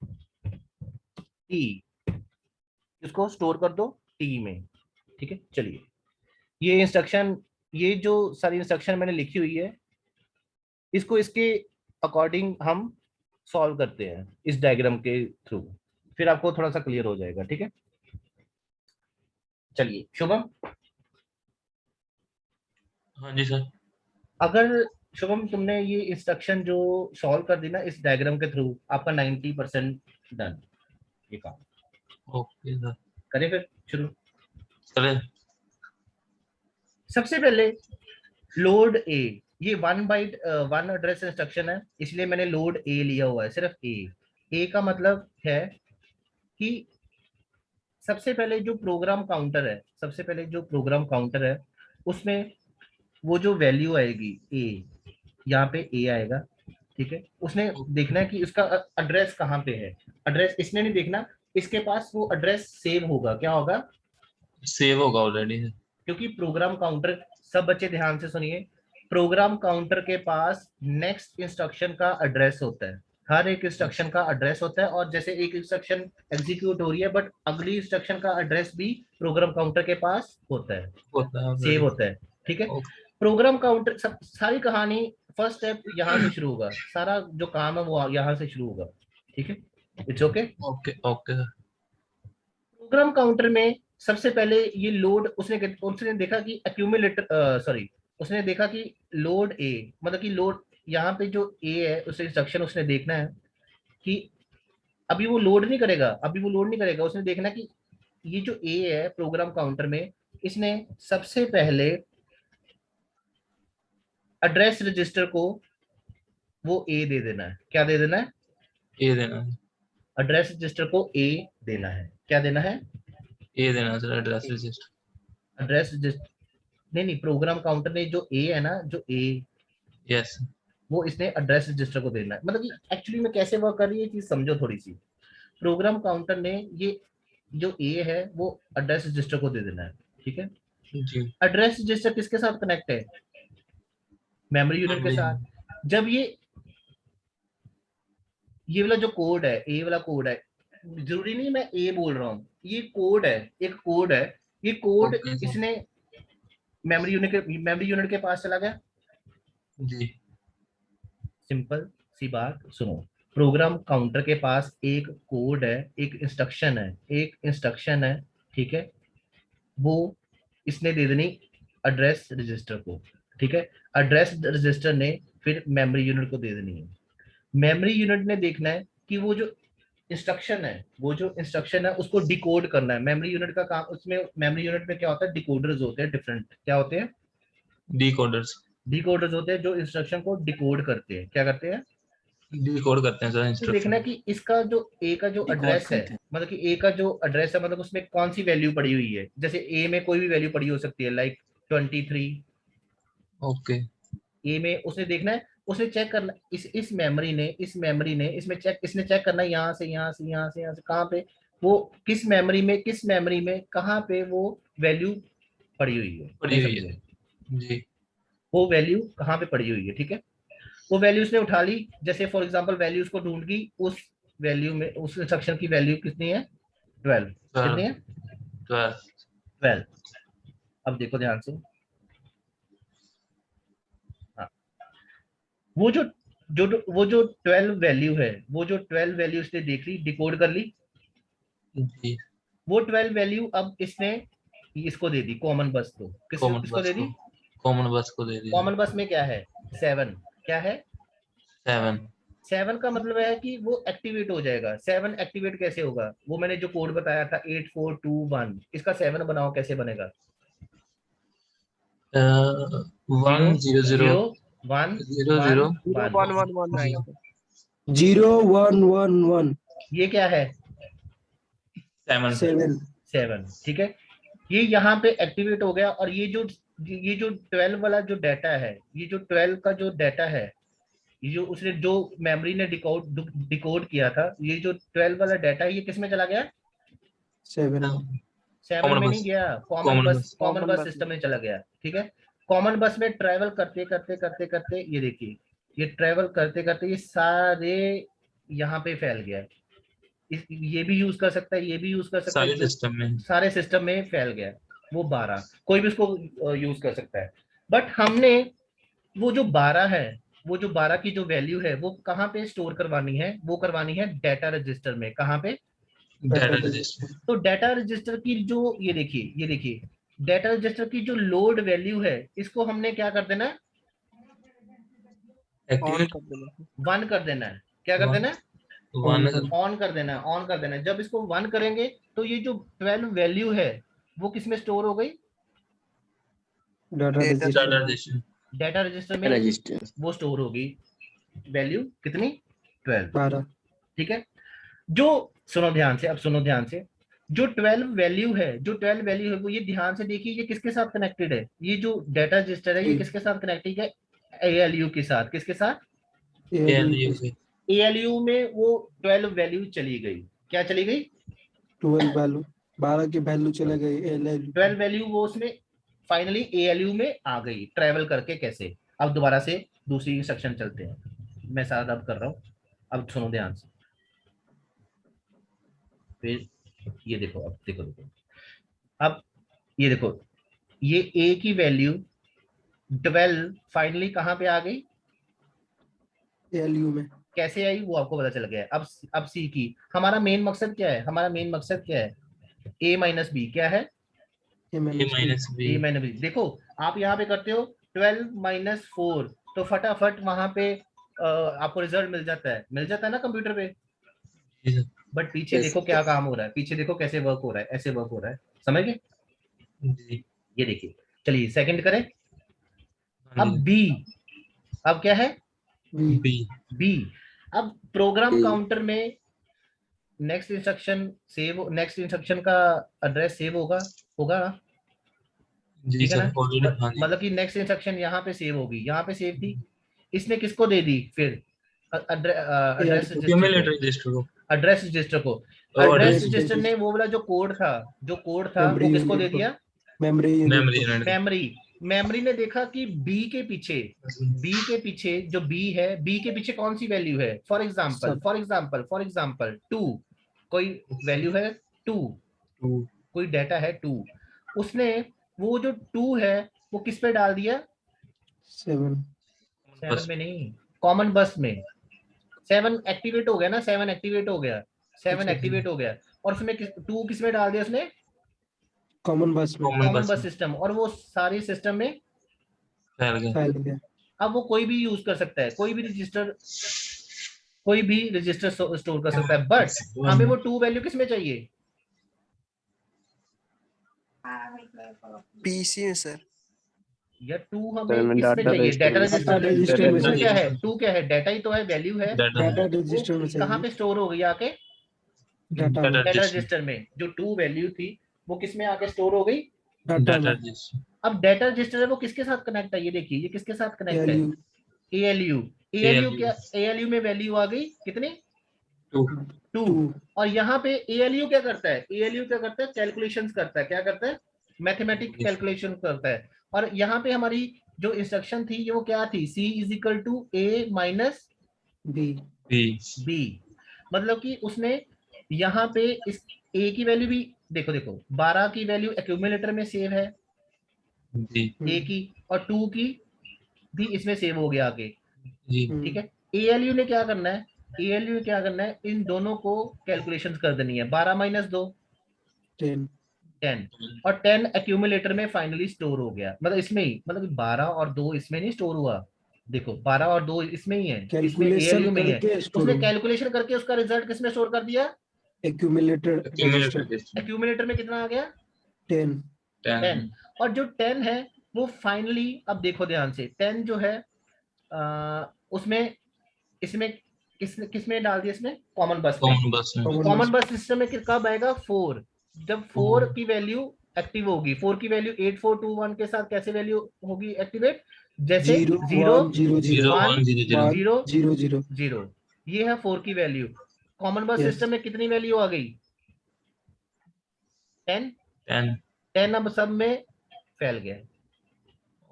Speaker 1: टी, इसको स्टोर कर दो टी में। ठीक है, चलिए ये इंस्ट्रक्शन, ये जो सारी इंस्ट्रक्शन मैंने लिखी हुई है, इसको इसके अकॉर्डिंग हम सॉल्व करते हैं इस डायग्राम के थ्रू, फिर आपको थोड़ा सा क्लियर हो जाएगा। ठीक है, चलिए शुभम,
Speaker 8: हाँ जी सर।
Speaker 1: अगर शुभम तुमने ये इंस्ट्रक्शन जो सॉल्व कर दी ना इस डायग्राम के थ्रू, आपका 90% डन ये काम।
Speaker 8: ओके सर,
Speaker 1: करें फिर शुरू।
Speaker 8: चले।
Speaker 1: सबसे पहले लोड ए, ये 1 बाइट 1 एड्रेस इंस्ट्रक्शन है, इसलिए मैंने लोड ए लिया हुआ है, सिर्फ ए का मतलब है कि सबसे पहले जो प्रोग्राम काउंटर है, सबसे पहले जो प्रोग्राम काउंटर है उसमें वो जो वैल्यू आएगी ए, यहाँ पे ए आएगा। ठीक है, उसने देखना है कि उसका एड्रेस कहाँ पे है। एड्रेस इसने नहीं देखना, इसके पास वो एड्रेस सेव होगा। क्या होगा?
Speaker 8: सेव होगा ऑलरेडी।
Speaker 1: क्योंकि प्रोग्राम काउंटर, सब बच्चे ध्यान से सुनिए, प्रोग्राम काउंटर के पास नेक्स्ट इंस्ट्रक्शन का एड्रेस होता है, हर एक इंस्ट्रक्शन का एड्रेस होता है। और जैसे एक इंस्ट्रक्शन एग्जीक्यूट हो रही है, बट अगली इंस्ट्रक्शन का एड्रेस भी प्रोग्राम काउंटर के पास होता है, सेव होता है। ठीक है, प्रोग्राम काउंटर, सारी कहानी फर्स्ट स्टेप यहाँ से शुरू होगा, सारा जो काम है वो यहाँ से शुरू होगा। ठीक है, it's okay.
Speaker 8: Okay okay sir.
Speaker 1: Program counter में सबसे पहले ये लोड, उसने देखा कि एक्यूमुलेटर, सॉरी, उसने देखा कि लोड ए, मतलब कि लोड यहाँ पे जो ए है उस इंस्ट्रक्शन उसने देखना है कि अभी वो लोड नहीं करेगा, उसने देखना कि ये जो ए है प्रोग्राम काउंटर में, इसने सबसे पहले एड्रेस रजिस्टर को वो ए दे देना है। क्या दे देना है?
Speaker 8: ए देना है।
Speaker 1: एड्रेस रजिस्टर को ए देना है। क्या देना है?
Speaker 8: ए देना sir, address register.
Speaker 1: Address register नहीं, प्रोग्राम काउंटर ने जो ए है ना, जो ए,
Speaker 8: यस,
Speaker 1: वो इसने एड्रेस रजिस्टर को देना है। मतलब कि एक्चुअली में कैसे वर्क कर रही है चीज समझो थोड़ी सी। प्रोग्राम काउंटर ने ये जो ए है वो एड्रेस रजिस्टर को दे देना है। ठीक है,
Speaker 8: जी।
Speaker 1: एड्रेस रजिस्टर किसके साथ कनेक्ट है? मेमोरी यूनिट के साथ। जब ये वाला जो कोड है, ए वाला कोड है, जरूरी नहीं मैं ए बोल रहा हूँ, ये कोड है, एक कोड है, ये कोड इसने मेमोरी यूनिट के पास चला गया।
Speaker 8: जी।
Speaker 1: सिंपल सी बात सुनो, प्रोग्राम काउंटर के पास एक कोड है, एक इंस्ट्रक्शन है। ठीक है, वो इसने दे देनी एड्रेस रजिस्टर को। ठीक है, एड्रेस रजिस्टर ने फिर मेमोरी यूनिट को दे देनी है। मेमोरी यूनिट ने देखना है कि वो जो इंस्ट्रक्शन है उसको डिकोड करना है। मेमोरी यूनिट का काम, उसमें मेमोरी यूनिट में क्या होता है, डिकोडर्स होते हैं, डिफरेंट क्या होते हैं, डिकोडर्स होते हैं जो इंस्ट्रक्शन को डिकोड करते हैं। क्या करते हैं?
Speaker 8: डिकोड करते हैं सर
Speaker 1: तो
Speaker 8: इंस्ट्रक्शन।
Speaker 1: देखना है कि इसका जो ए का जो एड्रेस है, मतलब कि ए का जो एड्रेस है, मतलब उसमें कौन सी वैल्यू पड़ी हुई है। जैसे ए में कोई भी वैल्यू पड़ी हो सकती है, लाइक 23।
Speaker 8: ओके,
Speaker 1: ए में उसने देखना है, उसने चेक करना, इस मेमोरी ने इसमें चेक करना है, यहाँ से कहाँ पे वो, किस मेमोरी में कहाँ पे वो वैल्यू पड़ी हुई है।
Speaker 8: जी।
Speaker 1: वो वैल्यू कहाँ पे पड़ी हुई है। ठीक है, वो वैल्यू उसने उठा ली, जैसे फॉर एग्जांपल वैल्यू उसको ढूंढ गई, उस वैल्यू में, उस इंस्ट्रक्शन की वैल्यू कितनी है? 12। कितनी है? 12। अब देखो ध्यान से, हाँ, वो जो 12 वैल्यू है, वो जो 12 वैल्यू उसने देख ली, डिकोड कर ली।
Speaker 8: जी।
Speaker 1: वो 12 वैल्यू अब इसने इसको दे दी, कॉमन बस को। किसको दे दी?
Speaker 8: कॉमन बस को दे दी।
Speaker 1: कॉमन बस में क्या है? 7। क्या है? 7 का मतलब है कि वो एक्टिवेट हो जाएगा। 7 एक्टिवेट कैसे होगा? वो मैंने जो कोड बताया था 8421, इसका 7 बनाओ, कैसे बनेगा?
Speaker 8: 1 0 0
Speaker 1: 1
Speaker 8: 0 0
Speaker 6: 0 1 1 1।
Speaker 1: ये क्या है? 7। ठीक है, ये यहाँ पे एक्टिवेट हो गया। और ये जो 12 वाला जो डाटा है, ये जो 12 का जो डाटा है, ये जो उसने जो मेमोरी ने डिकोड किया था, ये जो 12 वाला डाटा है, ये किस में चला गया? 7
Speaker 8: Common
Speaker 1: में
Speaker 8: bus.
Speaker 1: नहीं गया,
Speaker 8: Common bus.
Speaker 1: Common bus system में चला गया। ठीक है, कॉमन बस में ट्रेवल करते करते करते करते ये देखिए, ये ट्रेवल करते करते ये सारे यहाँ पे फैल गया। ये भी यूज कर सकता है, ये भी यूज कर सकता
Speaker 8: सारे
Speaker 1: है,
Speaker 8: सिस्टम में।
Speaker 1: सारे सिस्टम में फैल गया। वो 12 कोई भी उसको यूज कर सकता है। बट हमने वो जो 12 है, वो जो 12 की जो वैल्यू है वो कहाँ पे स्टोर करवानी है? वो करवानी है डाटा रजिस्टर में। कहाँ पे?
Speaker 8: Data register.
Speaker 1: तो डाटा रजिस्टर की जो ये देखिए डाटा रजिस्टर की जो लोड वैल्यू है, इसको हमने क्या कर देना है?
Speaker 2: ऑन कर देना।
Speaker 1: 1 कर देना है। क्या कर देना है?
Speaker 8: वन
Speaker 1: ऑन कर देना है, ऑन कर देना है। जब इसको 1 करेंगे तो ये जो 12 वैल्यू है वो किसमें स्टोर हो गई?
Speaker 3: Data
Speaker 2: Data
Speaker 8: data
Speaker 3: register
Speaker 8: register.
Speaker 1: Data register में
Speaker 7: रजिस्टर।
Speaker 1: वो स्टोर होगी वैल्यू कितनी? 12।
Speaker 3: 12।
Speaker 1: ठीक है, जो सुनो ध्यान से, अब सुनो ध्यान से, जो 12 वैल्यू है, जो 12 वैल्यू है वो ये ध्यान से देखिए, ये किसके साथ कनेक्टेड है? ये जो डाटा रजिस्टर है ये किसके साथ कनेक्टेड है? ALU के साथ। किसके साथ?
Speaker 8: ALU से।
Speaker 1: ALU में वो 12 वैल्यू चली गई। क्या चली गई?
Speaker 3: 12 वैल्यू, 12 की वैल्यू चले गई ALU।
Speaker 1: 12 वैल्यू वो उसमें फाइनली ALU में आ गई, ट्रेवल करके। कैसे? अब दोबारा से दूसरी इंस्ट्रक्शन चलते हैं, मैं सारा अब कर रहा हूँ, अब सुनो ध्यान से। फिर ये देखो, अब देखो, अब ये देखो, ये A की वैल्यू 12 फाइनली कहाँ पे आ गई?
Speaker 3: ALU में।
Speaker 1: कैसे आई वो आपको पता चल गया। अब C की, हमारा मेन मकसद क्या है? हमारा मेन मकसद क्या है? A minus B. क्या है?
Speaker 8: A minus
Speaker 1: A
Speaker 8: B.
Speaker 1: Minus B. देखो आप यहाँ पे करते हो 12 माइनस 4, तो फटाफट वहां पे आपको रिजल्ट मिल जाता है ना कंप्यूटर पे। बट पीछे
Speaker 7: Yes.
Speaker 1: देखो क्या काम हो रहा है, पीछे देखो कैसे वर्क हो रहा है, ऐसे वर्क हो रहा है। समझ गए?
Speaker 8: जी।
Speaker 1: ये देखिए, चलिए सेकंड करें। अब बी, अब क्या है?
Speaker 8: बी।
Speaker 1: बी। अब प्रोग्राम
Speaker 7: B.
Speaker 1: काउंटर में नेक्स्ट इंस्ट्रक्शन का एड्रेस सेव होगा ना?
Speaker 8: जी
Speaker 1: ठीक है
Speaker 8: सर,
Speaker 1: ना?
Speaker 8: ऑलरेडी। हाँ जी।
Speaker 1: मतलब कि नेक्स्ट इंस्ट्रक्शन यहाँ पे सेव होगी, यहाँ पे सेव थी, इसने किसको दे दी फिर? एड्रेस
Speaker 8: एक्यूमुलेटर रजिस्टर को।
Speaker 1: एड्रेस रजिस्टर को।
Speaker 8: और
Speaker 1: एड्रेस
Speaker 8: address
Speaker 1: रजिस्टर ने वो वाला जो कोड था वो किसको दे दिया?
Speaker 3: Memory
Speaker 8: memory
Speaker 3: unit.
Speaker 1: Memory. Memory ने देखा कि बी के पीछे जो बी है, बी के पीछे कौन सी वैल्यू है? फॉर एग्जाम्पल 2, कोई वैल्यू है 2, कोई डाटा है 2, उसने वो जो 2 है वो किस पे डाल दिया? 7 में नहीं, कॉमन बस में। 7 एक्टिवेट हो गया ना, 7 एक्टिवेट हो गया, 7 एक्टिवेट हो गया। और उसमें 2 किस में डाल दिया उसने?
Speaker 3: कॉमन बस में।
Speaker 1: Common bus system. और वो सारे सिस्टम में
Speaker 8: फैल गया।
Speaker 1: अब वो कोई भी यूज कर सकता है, कोई भी रजिस्टर स्टोर कर सकता है। बट हमें वो 2 वैल्यू किस में चाहिए?
Speaker 2: PC में सर।
Speaker 1: या 2
Speaker 5: सर,
Speaker 1: हमें
Speaker 5: मैं
Speaker 1: किस में
Speaker 5: डाटा
Speaker 1: चाहिए? डाटा
Speaker 3: रजिस्टर
Speaker 1: रजिस्टर
Speaker 3: में
Speaker 1: में।
Speaker 3: चाहिए।
Speaker 1: क्या है? 2 क्या है? डाटा ही तो है, वैल्यू है।
Speaker 3: डाटा रजिस्टर में
Speaker 1: वो कहाँ
Speaker 3: चाहिए।
Speaker 1: पे स्टोर हो गई आके?
Speaker 3: डाटा में।
Speaker 1: डाटा रजिस्टर में। जो 2 वैल्यू थी वो किस में आके स्टोर हो गई?
Speaker 3: डाटा
Speaker 8: डाटा
Speaker 3: में।
Speaker 8: रजिस्टर।
Speaker 1: अब डाटा रजिस्टर है वो किसके साथ कनेक्ट है? ये देखिए, ये किसके साथ कनेक्ट है?
Speaker 3: ALU।
Speaker 1: ALU क्या? ALU में वैल्यू आ गई कितनी? 2। और यहाँ पे ALU क्या करता है? ALU क्या करता है? कैलकुलेशंस करता है। क्या करता है? मैथमेटिक कैलकुलेशन करता है। और यहाँ पे हमारी जो इंस्ट्रक्शन थी ये वो क्या थी? C is equal to A minus B। मतलब कि उसने यहाँ पे इस A की वैल्यू भी देखो 12 की वैल्यू एक्यूमुलेटर में सेव है
Speaker 8: जी
Speaker 1: A की, और 2 की भी इसमें सेव हो गया आगे।
Speaker 8: जी।
Speaker 1: ठीक है, ALU ने क्या करना है? ALU ने क्या करना है? इन दोनों को कैलकुलेशंस कर देनी है। 12 माइनस 2 10, और 10 एक्यूमुलेटर में फाइनली स्टोर हो गया। मतलब इसमें ही, मतलब 12 और 2 इसमें नहीं स्टोर हुआ। देखो 12 और 2 इसमें ही है, इसमें
Speaker 3: कैलकुलेशन
Speaker 1: ALU में ही है।
Speaker 3: करके स्टोर
Speaker 1: उसने
Speaker 3: हो।
Speaker 1: कैलकुलेशन करके उसका रिजल्ट किसमें स्टोर कर दिया?
Speaker 3: Accumulator register.
Speaker 1: एक्यूमुलेटर में कितना आ गया?
Speaker 3: 10।
Speaker 1: और जो 10 है वो फाइनली, अब देखो ध्यान से, 10 जो है उसमें इसमें किसमें डाल दिया? इसमें कॉमन बस में। कॉमन बस सिस्टम में कब आएगा? 4। जब 4 की वैल्यू एक्टिव होगी, 4 की वैल्यू 8421 के साथ कैसे वैल्यू होगी एक्टिवेट? जैसे 0 1 0 0। ये है 4 की वैल्यू। कॉमन बस सिस्टम में कितनी वैल्यू आ गई? 10।
Speaker 8: 10
Speaker 1: 10 अब सब में फैल गया।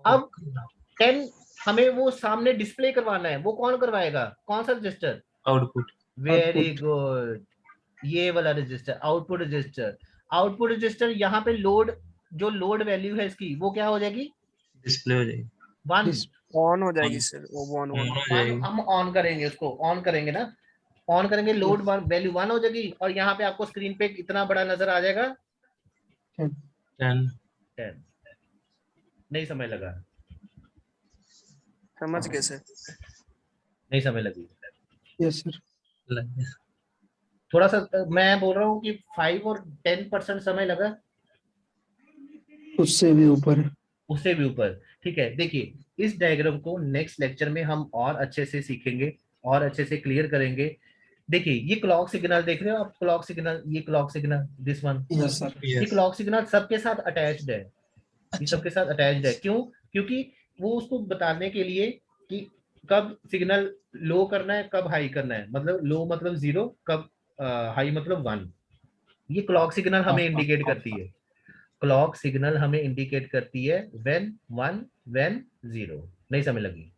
Speaker 1: अब 10 हमें वो सामने डिस्प्ले करवाना है, वो कौन करवाएगा, कौन सा रजिस्टर?
Speaker 8: आउटपुट
Speaker 1: वेरी गुड, ये वाला register, output register. Output register यहाँ पे लोड, जो लोड वैल्यू है इसकी वो क्या हो जाएगी?
Speaker 8: डिस्प्ले हो जाएगी,
Speaker 1: 1।
Speaker 2: ऑन हो जाएगी सर, वो वन
Speaker 8: ऑन
Speaker 2: वन।
Speaker 8: हो जाएगी।
Speaker 1: हम ऑन करेंगे, उसको ऑन करेंगे ना, ऑन करेंगे, लोड वैल्यू 1 हो जाएगी और यहाँ पे आपको स्क्रीन पे इतना बड़ा नजर आ जाएगा
Speaker 8: 10
Speaker 1: 10। नहीं समझ लगा?
Speaker 2: समझ गए सर।
Speaker 1: नहीं समझ लगी?
Speaker 3: Yes sir.
Speaker 8: लग गया।
Speaker 1: थोड़ा सा मैं बोल रहा हूँ कि 5 और 10% समय लगा,
Speaker 3: उससे भी ऊपर।
Speaker 1: उससे भी ऊपर। ठीक है, देखिए इस डायग्राम को नेक्स्ट लेक्चर में हम और अच्छे से सीखेंगे और अच्छे से क्लियर करेंगे। देखिए ये क्लॉक सिग्नल देख रहे हो आप, क्लॉक सिग्नल, ये clock signal, this one,
Speaker 3: yes sir.
Speaker 1: ये क्लॉक सिग्नल सबके साथ अटैच्ड है, ये सबके साथ अटैच्ड है। क्यों? क्योंकि वो उसको बताने के लिए कि कब सिग्नल लो करना है, कब हाई करना है, मतलब लो मतलब 0, कब हाई मतलब 1। ये क्लॉक सिग्नल हमें इंडिकेट करती है, क्लॉक सिग्नल हमें इंडिकेट करती है व्हेन 1 व्हेन 0। नहीं समझ लगी?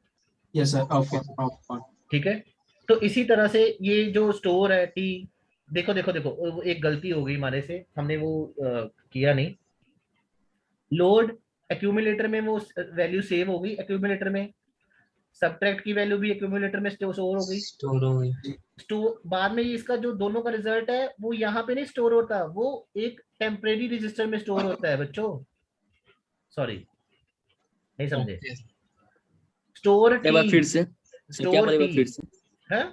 Speaker 3: Yes sir. ओके।
Speaker 1: ठीक है, तो इसी तरह से ये जो स्टोर है टी, देखो देखो देखो, वो एक गलती हो गई हमारे से, हमने वो किया नहीं। लोड एक्यूमुलेटर में वो वैल्यू सेव हो गई, एक्यूमुलेटर में सबट्रैक्ट की वैल्यू भी एक्यूमुलेटर में स्टोर हो गई।
Speaker 8: स्टोर हो गई।
Speaker 1: स्टोर बाद में इसका जो दोनों का रिजल्ट है वो यहाँ पे नहीं स्टोर होता, वो एक टेम्परेरी रजिस्टर में स्टोर होता है बच्चों। सॉरी, नहीं समझे?
Speaker 8: ओके।
Speaker 1: स्टोर
Speaker 7: एक बार फिर
Speaker 1: टी,
Speaker 7: से सर, क्या
Speaker 1: स्टोर
Speaker 7: बात, एक बार
Speaker 1: टी
Speaker 7: फिर से।
Speaker 1: है।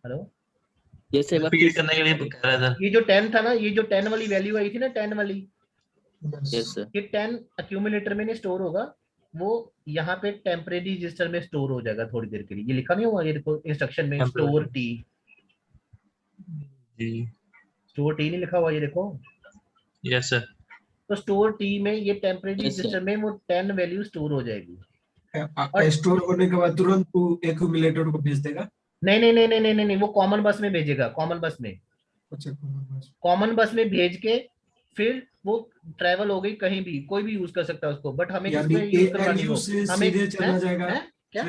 Speaker 1: हेलो,
Speaker 7: ये से एक बार फिर
Speaker 8: रिपीट
Speaker 7: से।
Speaker 8: करने के लिए कह रहा था।
Speaker 1: ये जो 10 था ना, ये जो 10 वाली वैल्यू आई थी ना, 10 वाली,
Speaker 7: यस सर।
Speaker 1: ये 10 एक्यूमुलेटर में नहीं स्टोर होगा, वो यहाँ पे टेम्परेरी रजिस्टर में स्टोर हो जाएगा थोड़ी देर के लिए। ये लिखा नहीं हुआ, ये देखो इंस्ट्रक्शन में, स्टोर टी,
Speaker 8: जी
Speaker 1: स्टोर टी नहीं लिखा हुआ, ये देखो।
Speaker 8: Yes sir.
Speaker 1: तो स्टोर टी में ये टेम्परेरी
Speaker 7: Yes, sir.
Speaker 1: रजिस्टर में वो 10 वैल्यू स्टोर हो जाएगी।
Speaker 3: स्टोर होने के बाद तुरंत वो एक्यूमुलेटर को भेज देगा।
Speaker 1: नहीं नहीं नहीं नहीं नहीं नहीं, वो कॉमन बस में भेजेगा, कॉमन बस में,
Speaker 3: अच्छा।
Speaker 1: कॉमन बस में भेज के फिर वो ट्रेवल हो गई कहीं भी, कोई भी यूज कर सकता है उसको, बट हमें
Speaker 3: यानी
Speaker 1: किसमें यूज करवानी
Speaker 3: ALU
Speaker 1: हो,
Speaker 3: से
Speaker 1: हमें
Speaker 3: सीधे चला जाएगा
Speaker 1: क्या?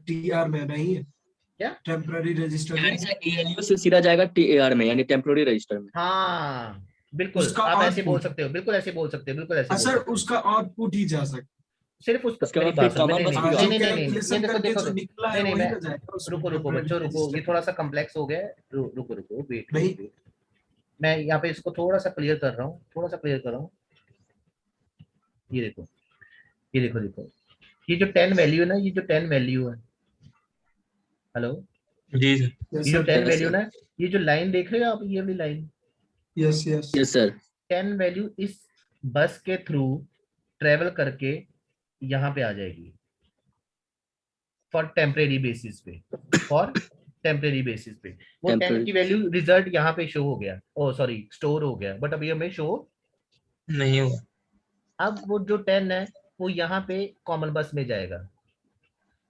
Speaker 3: TR में, नहीं है
Speaker 1: क्या?
Speaker 3: टेम्पररी रजिस्टर में।
Speaker 7: ALU से सीधा जाएगा TAR में, यानी टेम्पोररी रजिस्टर में।
Speaker 1: हाँ बिल्कुल,
Speaker 3: उसका
Speaker 1: आप ऐसे बोल
Speaker 3: output।
Speaker 1: सकते हो, बिल्कुल ऐसे बोल सकते हो, बिल्कुल ऐसे बोल
Speaker 3: सर
Speaker 1: सकते हो।
Speaker 3: उसका आउटपुट ही जा सकता
Speaker 1: सिर्फ उसका,
Speaker 7: उसके
Speaker 1: मेरी
Speaker 7: बाद
Speaker 1: बात
Speaker 7: फिर
Speaker 1: सुनो,
Speaker 7: common
Speaker 1: नहीं
Speaker 7: bus
Speaker 1: नहीं
Speaker 7: भी
Speaker 1: नहीं
Speaker 7: होगा।
Speaker 1: नहीं नहीं नहीं,
Speaker 3: कैलकुलेशन
Speaker 1: देखो
Speaker 3: करके
Speaker 1: देखो
Speaker 3: जो निकला
Speaker 1: नहीं
Speaker 3: है
Speaker 1: नहीं,
Speaker 3: वही
Speaker 1: मैं
Speaker 3: ना जाएगा उसमें
Speaker 1: रुको रुको
Speaker 3: temporary
Speaker 1: बच्चों, रुको, ये
Speaker 3: register।
Speaker 1: थोड़ा सा कम्प्लेक्स हो गया है, रुको रुको, वेट
Speaker 3: नहीं।
Speaker 1: वेट, मैं यहाँ पे इसको थोड़ा सा क्लियर कर रहा हूँ, थोड़ा सा क्लियर कर रहा हूँ। ये देखो, ये देखो देखो, ये जो 10 वैल्यू है ना, ये जो 10 वैल्यू है, हेलो,
Speaker 8: जी सर।
Speaker 3: यस
Speaker 1: ये जो
Speaker 3: सर।
Speaker 1: 10
Speaker 7: Yes,
Speaker 1: value
Speaker 7: sir.
Speaker 1: ना, ये जो लाइन देख रहे हो आप, ये वाली line,
Speaker 3: yes yes.
Speaker 7: Yes, sir.
Speaker 1: 10 value इस बस के थ्रू ट्रेवल करके यहाँ पे आ जाएगी फॉर टेम्परेरी बेसिस पे, फॉर टेम्परेरी बेसिस पे। वो 10
Speaker 7: Temporary.
Speaker 1: की वैल्यू रिजल्ट यहाँ पे शो हो गया, ओ सॉरी स्टोर हो गया, बट अभी हमें शो,
Speaker 8: नहीं हुआ।
Speaker 1: अब वो जो 10 है वो यहाँ पे कॉमन बस में जाएगा,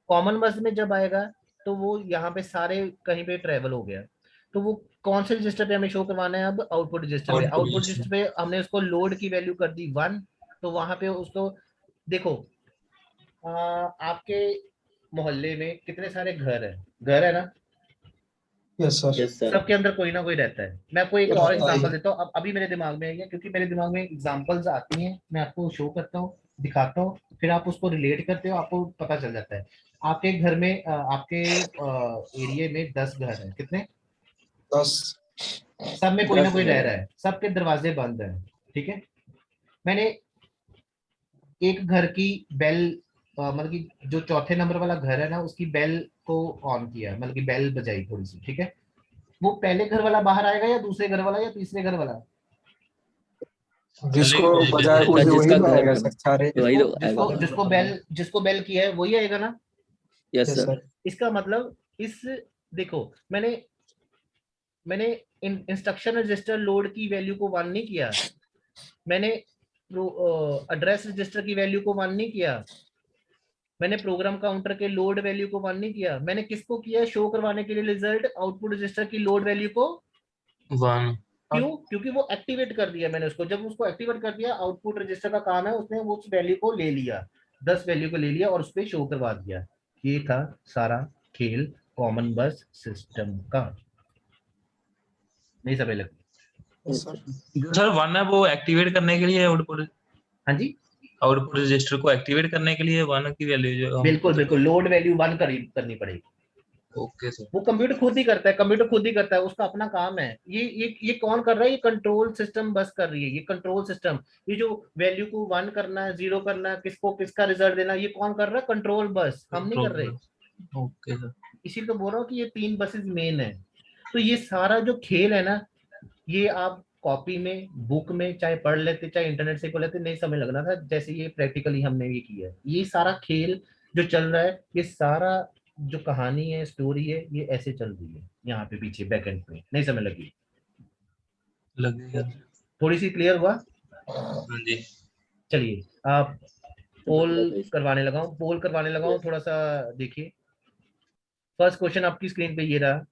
Speaker 1: कॉमन बस में जब आएगा तो वो यहाँ पे सारे कहीं पे ट्रेवल हो गया, तो वो कौन से रजिस्टर पे हमें शो करवाना है? अब आउटपुट रजिस्टर पे।
Speaker 8: Output
Speaker 1: output
Speaker 8: register।
Speaker 1: रजिस्टर पे हमने उसको लोड की वैल्यू कर दी 1, तो वहां पे उसको देखो, आपके मोहल्ले में कितने सारे घर है ना,
Speaker 3: यस सर।
Speaker 7: Yes, sir.
Speaker 1: सबके अंदर कोई ना कोई रहता है। मैं आपको एक और
Speaker 3: रहता
Speaker 1: एग्जांपल
Speaker 3: ही।
Speaker 1: देता हूँ, अब अभी मेरे दिमाग में आई है, क्योंकि मेरे दिमाग में एग्जांपल्स आती हैं, मैं आपको शो करता हूँ, दिखाता हूँ, फिर आप उसको रिलेट करते हो, आपको पता चल जाता है। आपके घर में आपके एरिया में 10 घर है, कितने?
Speaker 3: 10।
Speaker 1: सब में कोई ना
Speaker 7: 10
Speaker 1: कोई रह
Speaker 7: घर।
Speaker 1: रहा है, सबके दरवाजे बंद है, ठीक है। मैंने एक घर की बेल, मतलब कि जो चौथे नंबर वाला घर है ना, उसकी बेल को ऑन किया, मतलब कि बेल बजाई थोड़ी सी, ठीक है। वो पहले घर वाला बाहर आएगा या दूसरे घर वाला या तीसरे घर वाला?
Speaker 3: जिसको बजाय
Speaker 7: जिसका
Speaker 3: वही
Speaker 7: जिसका
Speaker 3: ना
Speaker 7: घर
Speaker 3: आएगा
Speaker 7: है,
Speaker 3: सर, सारे।
Speaker 7: वही
Speaker 1: जिसको
Speaker 7: तो
Speaker 1: जिसको
Speaker 7: आएगा।
Speaker 1: जिसको बेल किया है वही आएगा ना।
Speaker 7: Yes,
Speaker 3: yes
Speaker 7: sir.
Speaker 3: सर।
Speaker 1: इसका मतलब इस, देखो मैंने इंस्ट्रक्शन रजिस्टर लोड की वैल्यू को 1 नहीं किया, मैंने एड्रेस रजिस्टर की वैल्यू को 1 नहीं किया, मैंने प्रोग्राम काउंटर के लोड वैल्यू को 1 नहीं किया, मैंने किसको किया? शो करवाने के लिए रिजल्ट आउटपुट रजिस्टर की लोड वैल्यू को
Speaker 8: 1
Speaker 1: क्यों? क्योंकि वो एक्टिवेट कर दिया मैंने उसको, जब उसको एक्टिवेट कर दिया, आउटपुट रजिस्टर का काम है, उसने वो उस वैल्यू को ले लिया, 10 वैल्यू को ले लिया और उस पर शो करवा दिया। ये था सारा खेल कॉमन बस सिस्टम का। नहीं समझ लगी?
Speaker 3: सर
Speaker 8: जो सर 1 है वो एक्टिवेट करने के लिए आउटपुट
Speaker 1: हाँ जी,
Speaker 8: रजिस्टर को एक्टिवेट करने के लिए 1 की वैल्यू जो
Speaker 1: बिल्कुल बिल्कुल, लोड वैल्यू 1 करनी पड़ेगी।
Speaker 8: Okay sir.
Speaker 1: वो कंप्यूटर खुद ही करता है, कंप्यूटर खुद ही करता है, उसका अपना काम है। ये कौन कर रहा है? ये कंट्रोल सिस्टम बस कर रही है, ये कंट्रोल सिस्टम। ये जो वैल्यू को 1 करना है, 0 करना है, किसको किसका रिजल्ट देना, ये कौन कर रहा है? कंट्रोल बस, हम नहीं कर रहे।
Speaker 8: Okay sir.
Speaker 1: इसीलिए तो बोल रहा हूँ कि ये 3 बसेस मेन है। तो ये सारा जो खेल है ना, ये आप कॉपी में, बुक में चाहे पढ़ लेते, चाहे इंटरनेट से पढ़ लेते, नहीं समझ लगना था। जैसे ये प्रैक्टिकली हमने ये किया है, ये सारा खेल जो चल रहा है, ये सारा जो कहानी है, स्टोरी है, ये ऐसे चल रही है यहाँ पे पीछे बैक एंड पे। नहीं समझ लगी?
Speaker 8: लगेगा।
Speaker 1: थोड़ी सी क्लियर हुआ?
Speaker 8: हाँ जी।
Speaker 1: चलिए आप पोल करवाने लगा हूँ, थोड़ा सा देखिए। फर्स्ट क्वेश्चन आपकी स्क्रीन पे ये रहा।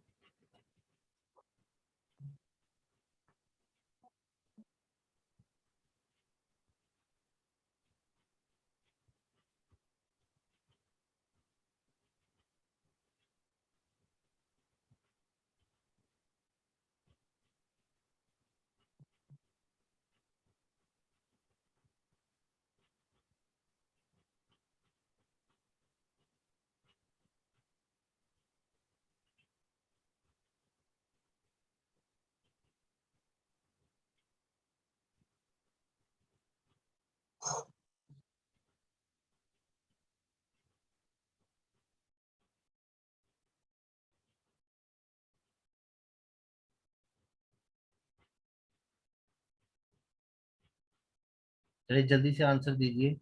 Speaker 1: चलिए जल्दी से आंसर दीजिए।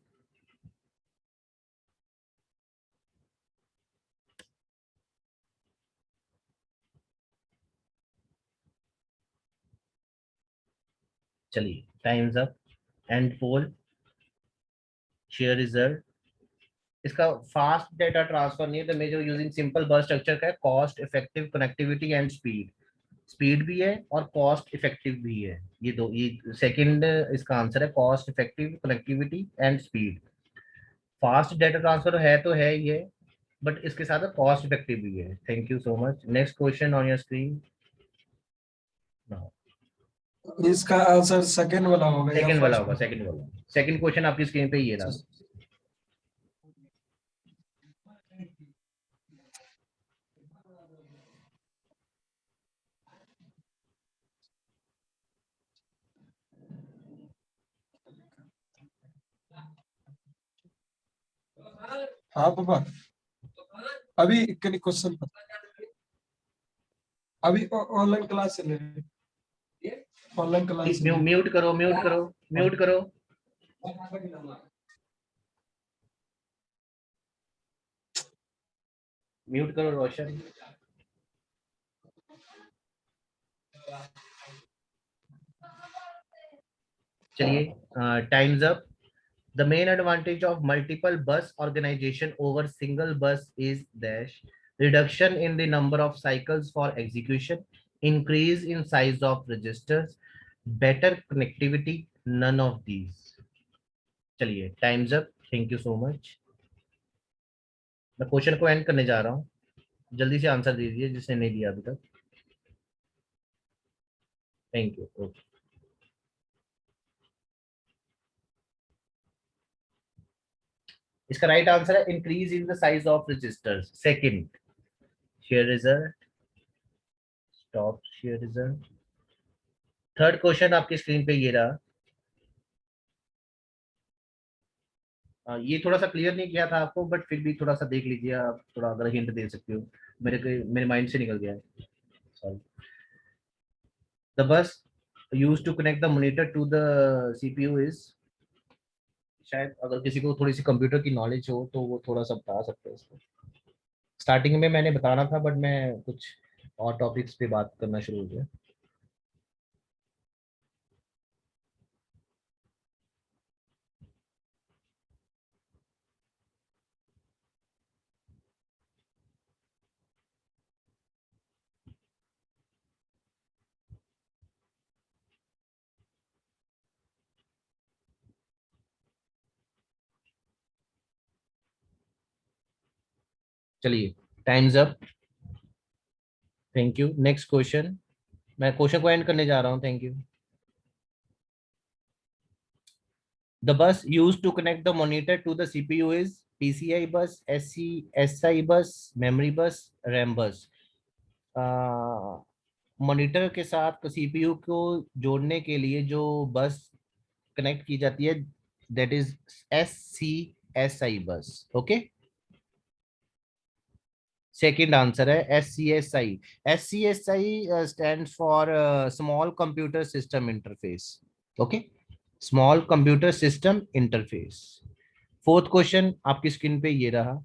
Speaker 1: चलिए times up. End poll, share result. इसका फास्ट डेटा ट्रांसफर नहीं है, तो major using simple bus structure का है, cost effective connectivity and speed. Speed भी है और कॉस्ट इफेक्टिव भी है, ये दो, ये सेकंड इसका आंसर है, cost effective connectivity and speed. Fast data transfer है तो है ये, बट इसके साथ कॉस्ट इफेक्टिव भी है। Thank you so much. Next question on your screen.
Speaker 3: इसका आंसर सेकंड वाला होगा या
Speaker 1: सेकंड वाला
Speaker 3: फर्स्ट?
Speaker 1: होगा, सेकंड वाला। सेकंड क्वेश्चन आपकी स्क्रीन पे ये रहा।
Speaker 3: हाँ पापा, अभी क्वेश्चन अभी ऑनलाइन क्लास चल रही है, ऑनलाइन क्लास चल रही
Speaker 1: म्यूट करो, म्यूट करो, म्यूट करो। म्यूट करो रोशन। चलिए times up. The main advantage of multiple bus organization over single bus is dash reduction in the number of cycles for execution, increase in size of registers, better connectivity, none of these. चलिए times up. Thank you so much. मैं question को and करने जा रहा हूँ, जल्दी से answer दीजिए जिसने नहीं दिया अभी तक। Thank you. ओके, इसका राइट आंसर है increase in the size of registers. Second, share result, stop share result. Third question आपकी स्क्रीन पे ये रहा। ये थोड़ा सा क्लियर नहीं किया था आपको, बट फिर भी थोड़ा सा देख लीजिए आप, थोड़ा अगर हिंट दे सकते हो। मेरे माइंड से निकल गया है, sorry. The bus use to connect the monitor to the CPU is, शायद अगर किसी को थोड़ी सी कंप्यूटर की नॉलेज हो तो वो थोड़ा सा बता सकते हैं इसको। स्टार्टिंग में मैंने बताना था, बट मैं कुछ और टॉपिक्स पे बात करना शुरू हो गया। चलिए, times up. Thank you. Next question, मैं क्वेश्चन को एंड करने जा रहा हूँ। Thank you. The bus used to connect the monitor to the CPU is PCI bus, SI bus, memory bus, RAM bus. Monitor के साथ सीपीयू को जोड़ने के लिए जो बस कनेक्ट की जाती है, दैट इज SCSI बस। ओके, सेकंड आंसर है SCSI। SCSI stands for small computer system interface. Okay, small computer system interface. Fourth question आपकी स्क्रीन पे ये रहा।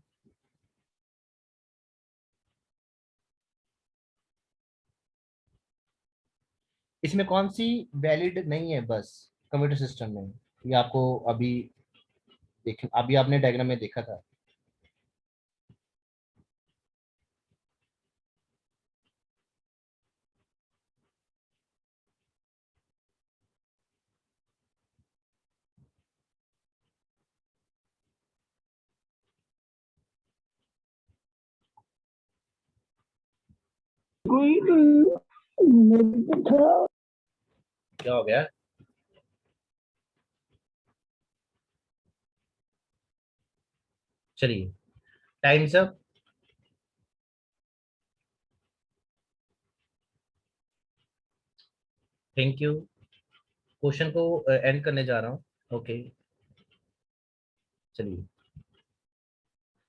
Speaker 1: इसमें कौन सी वैलिड नहीं है बस कंप्यूटर सिस्टम में, ये आपको अभी अभी आपने डायग्राम में देखा था। क्या हो गया? चलिए, times up. Thank you. Question को एंड करने जा रहा हूँ। ओके, चलिए।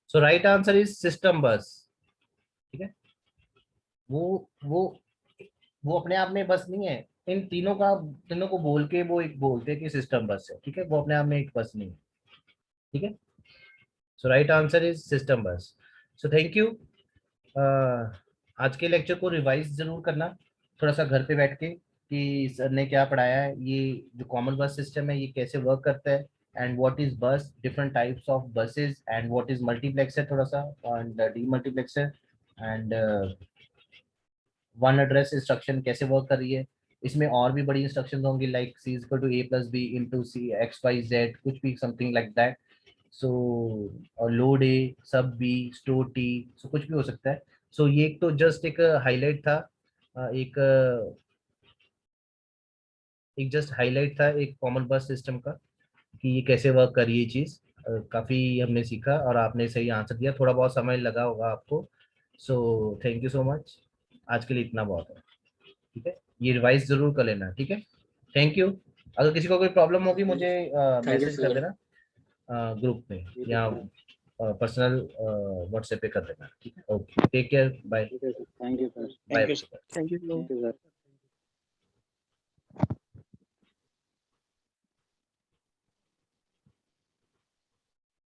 Speaker 1: सो राइट आंसर इज सिस्टम बस। ठीक है, वो अपने आप में बस नहीं है। इन तीनों को बोल के वो एक बोलते हैं कि सिस्टम बस है। ठीक है, वो अपने आप में एक बस नहीं है। ठीक है, सो राइट आंसर इज सिस्टम बस। So thank you. आज के लेक्चर को रिवाइज जरूर करना थोड़ा सा घर पे बैठ के कि सर ने क्या पढ़ाया है, ये जो कॉमन बस सिस्टम है ये कैसे वर्क करता है, एंड व्हाट इज बस, different types of buses, and what is multiplexer थोड़ा सा, and demultiplexer, and one address instruction कैसे वर्क कर रही है। इसमें और भी बड़ी इंस्ट्रक्शंस होंगी like C = A + B * C XYZ, कुछ भी something like that. So load A, सब B, स्टोर T, सो कुछ भी हो सकता है। सो ये एक तो जस्ट एक हाईलाइट था, एक जस्ट हाईलाइट था एक कॉमन बस सिस्टम का कि ये कैसे वर्क कर रही है चीज। काफी हमने सीखा और आपने सही आंसर दिया। थोड़ा बहुत समय लगा होगा आपको। So thank you so much. आज के लिए इतना बहुत है। ठीक है, ये रिवाइज जरूर कर लेना। ठीक है, थैंक यू। अगर किसी को कोई प्रॉब्लम होगी मुझे
Speaker 7: थैंक यू
Speaker 1: मैसेज कर
Speaker 7: सर।
Speaker 1: देना ग्रुप में या पर्सनल व्हाट्सएप पे कर देना। ठीक है, ओके, टेक केयर, बाय
Speaker 10: ठीक है sir, thank you sir,
Speaker 1: bye.
Speaker 2: Thank you sir.
Speaker 10: Thank you sir.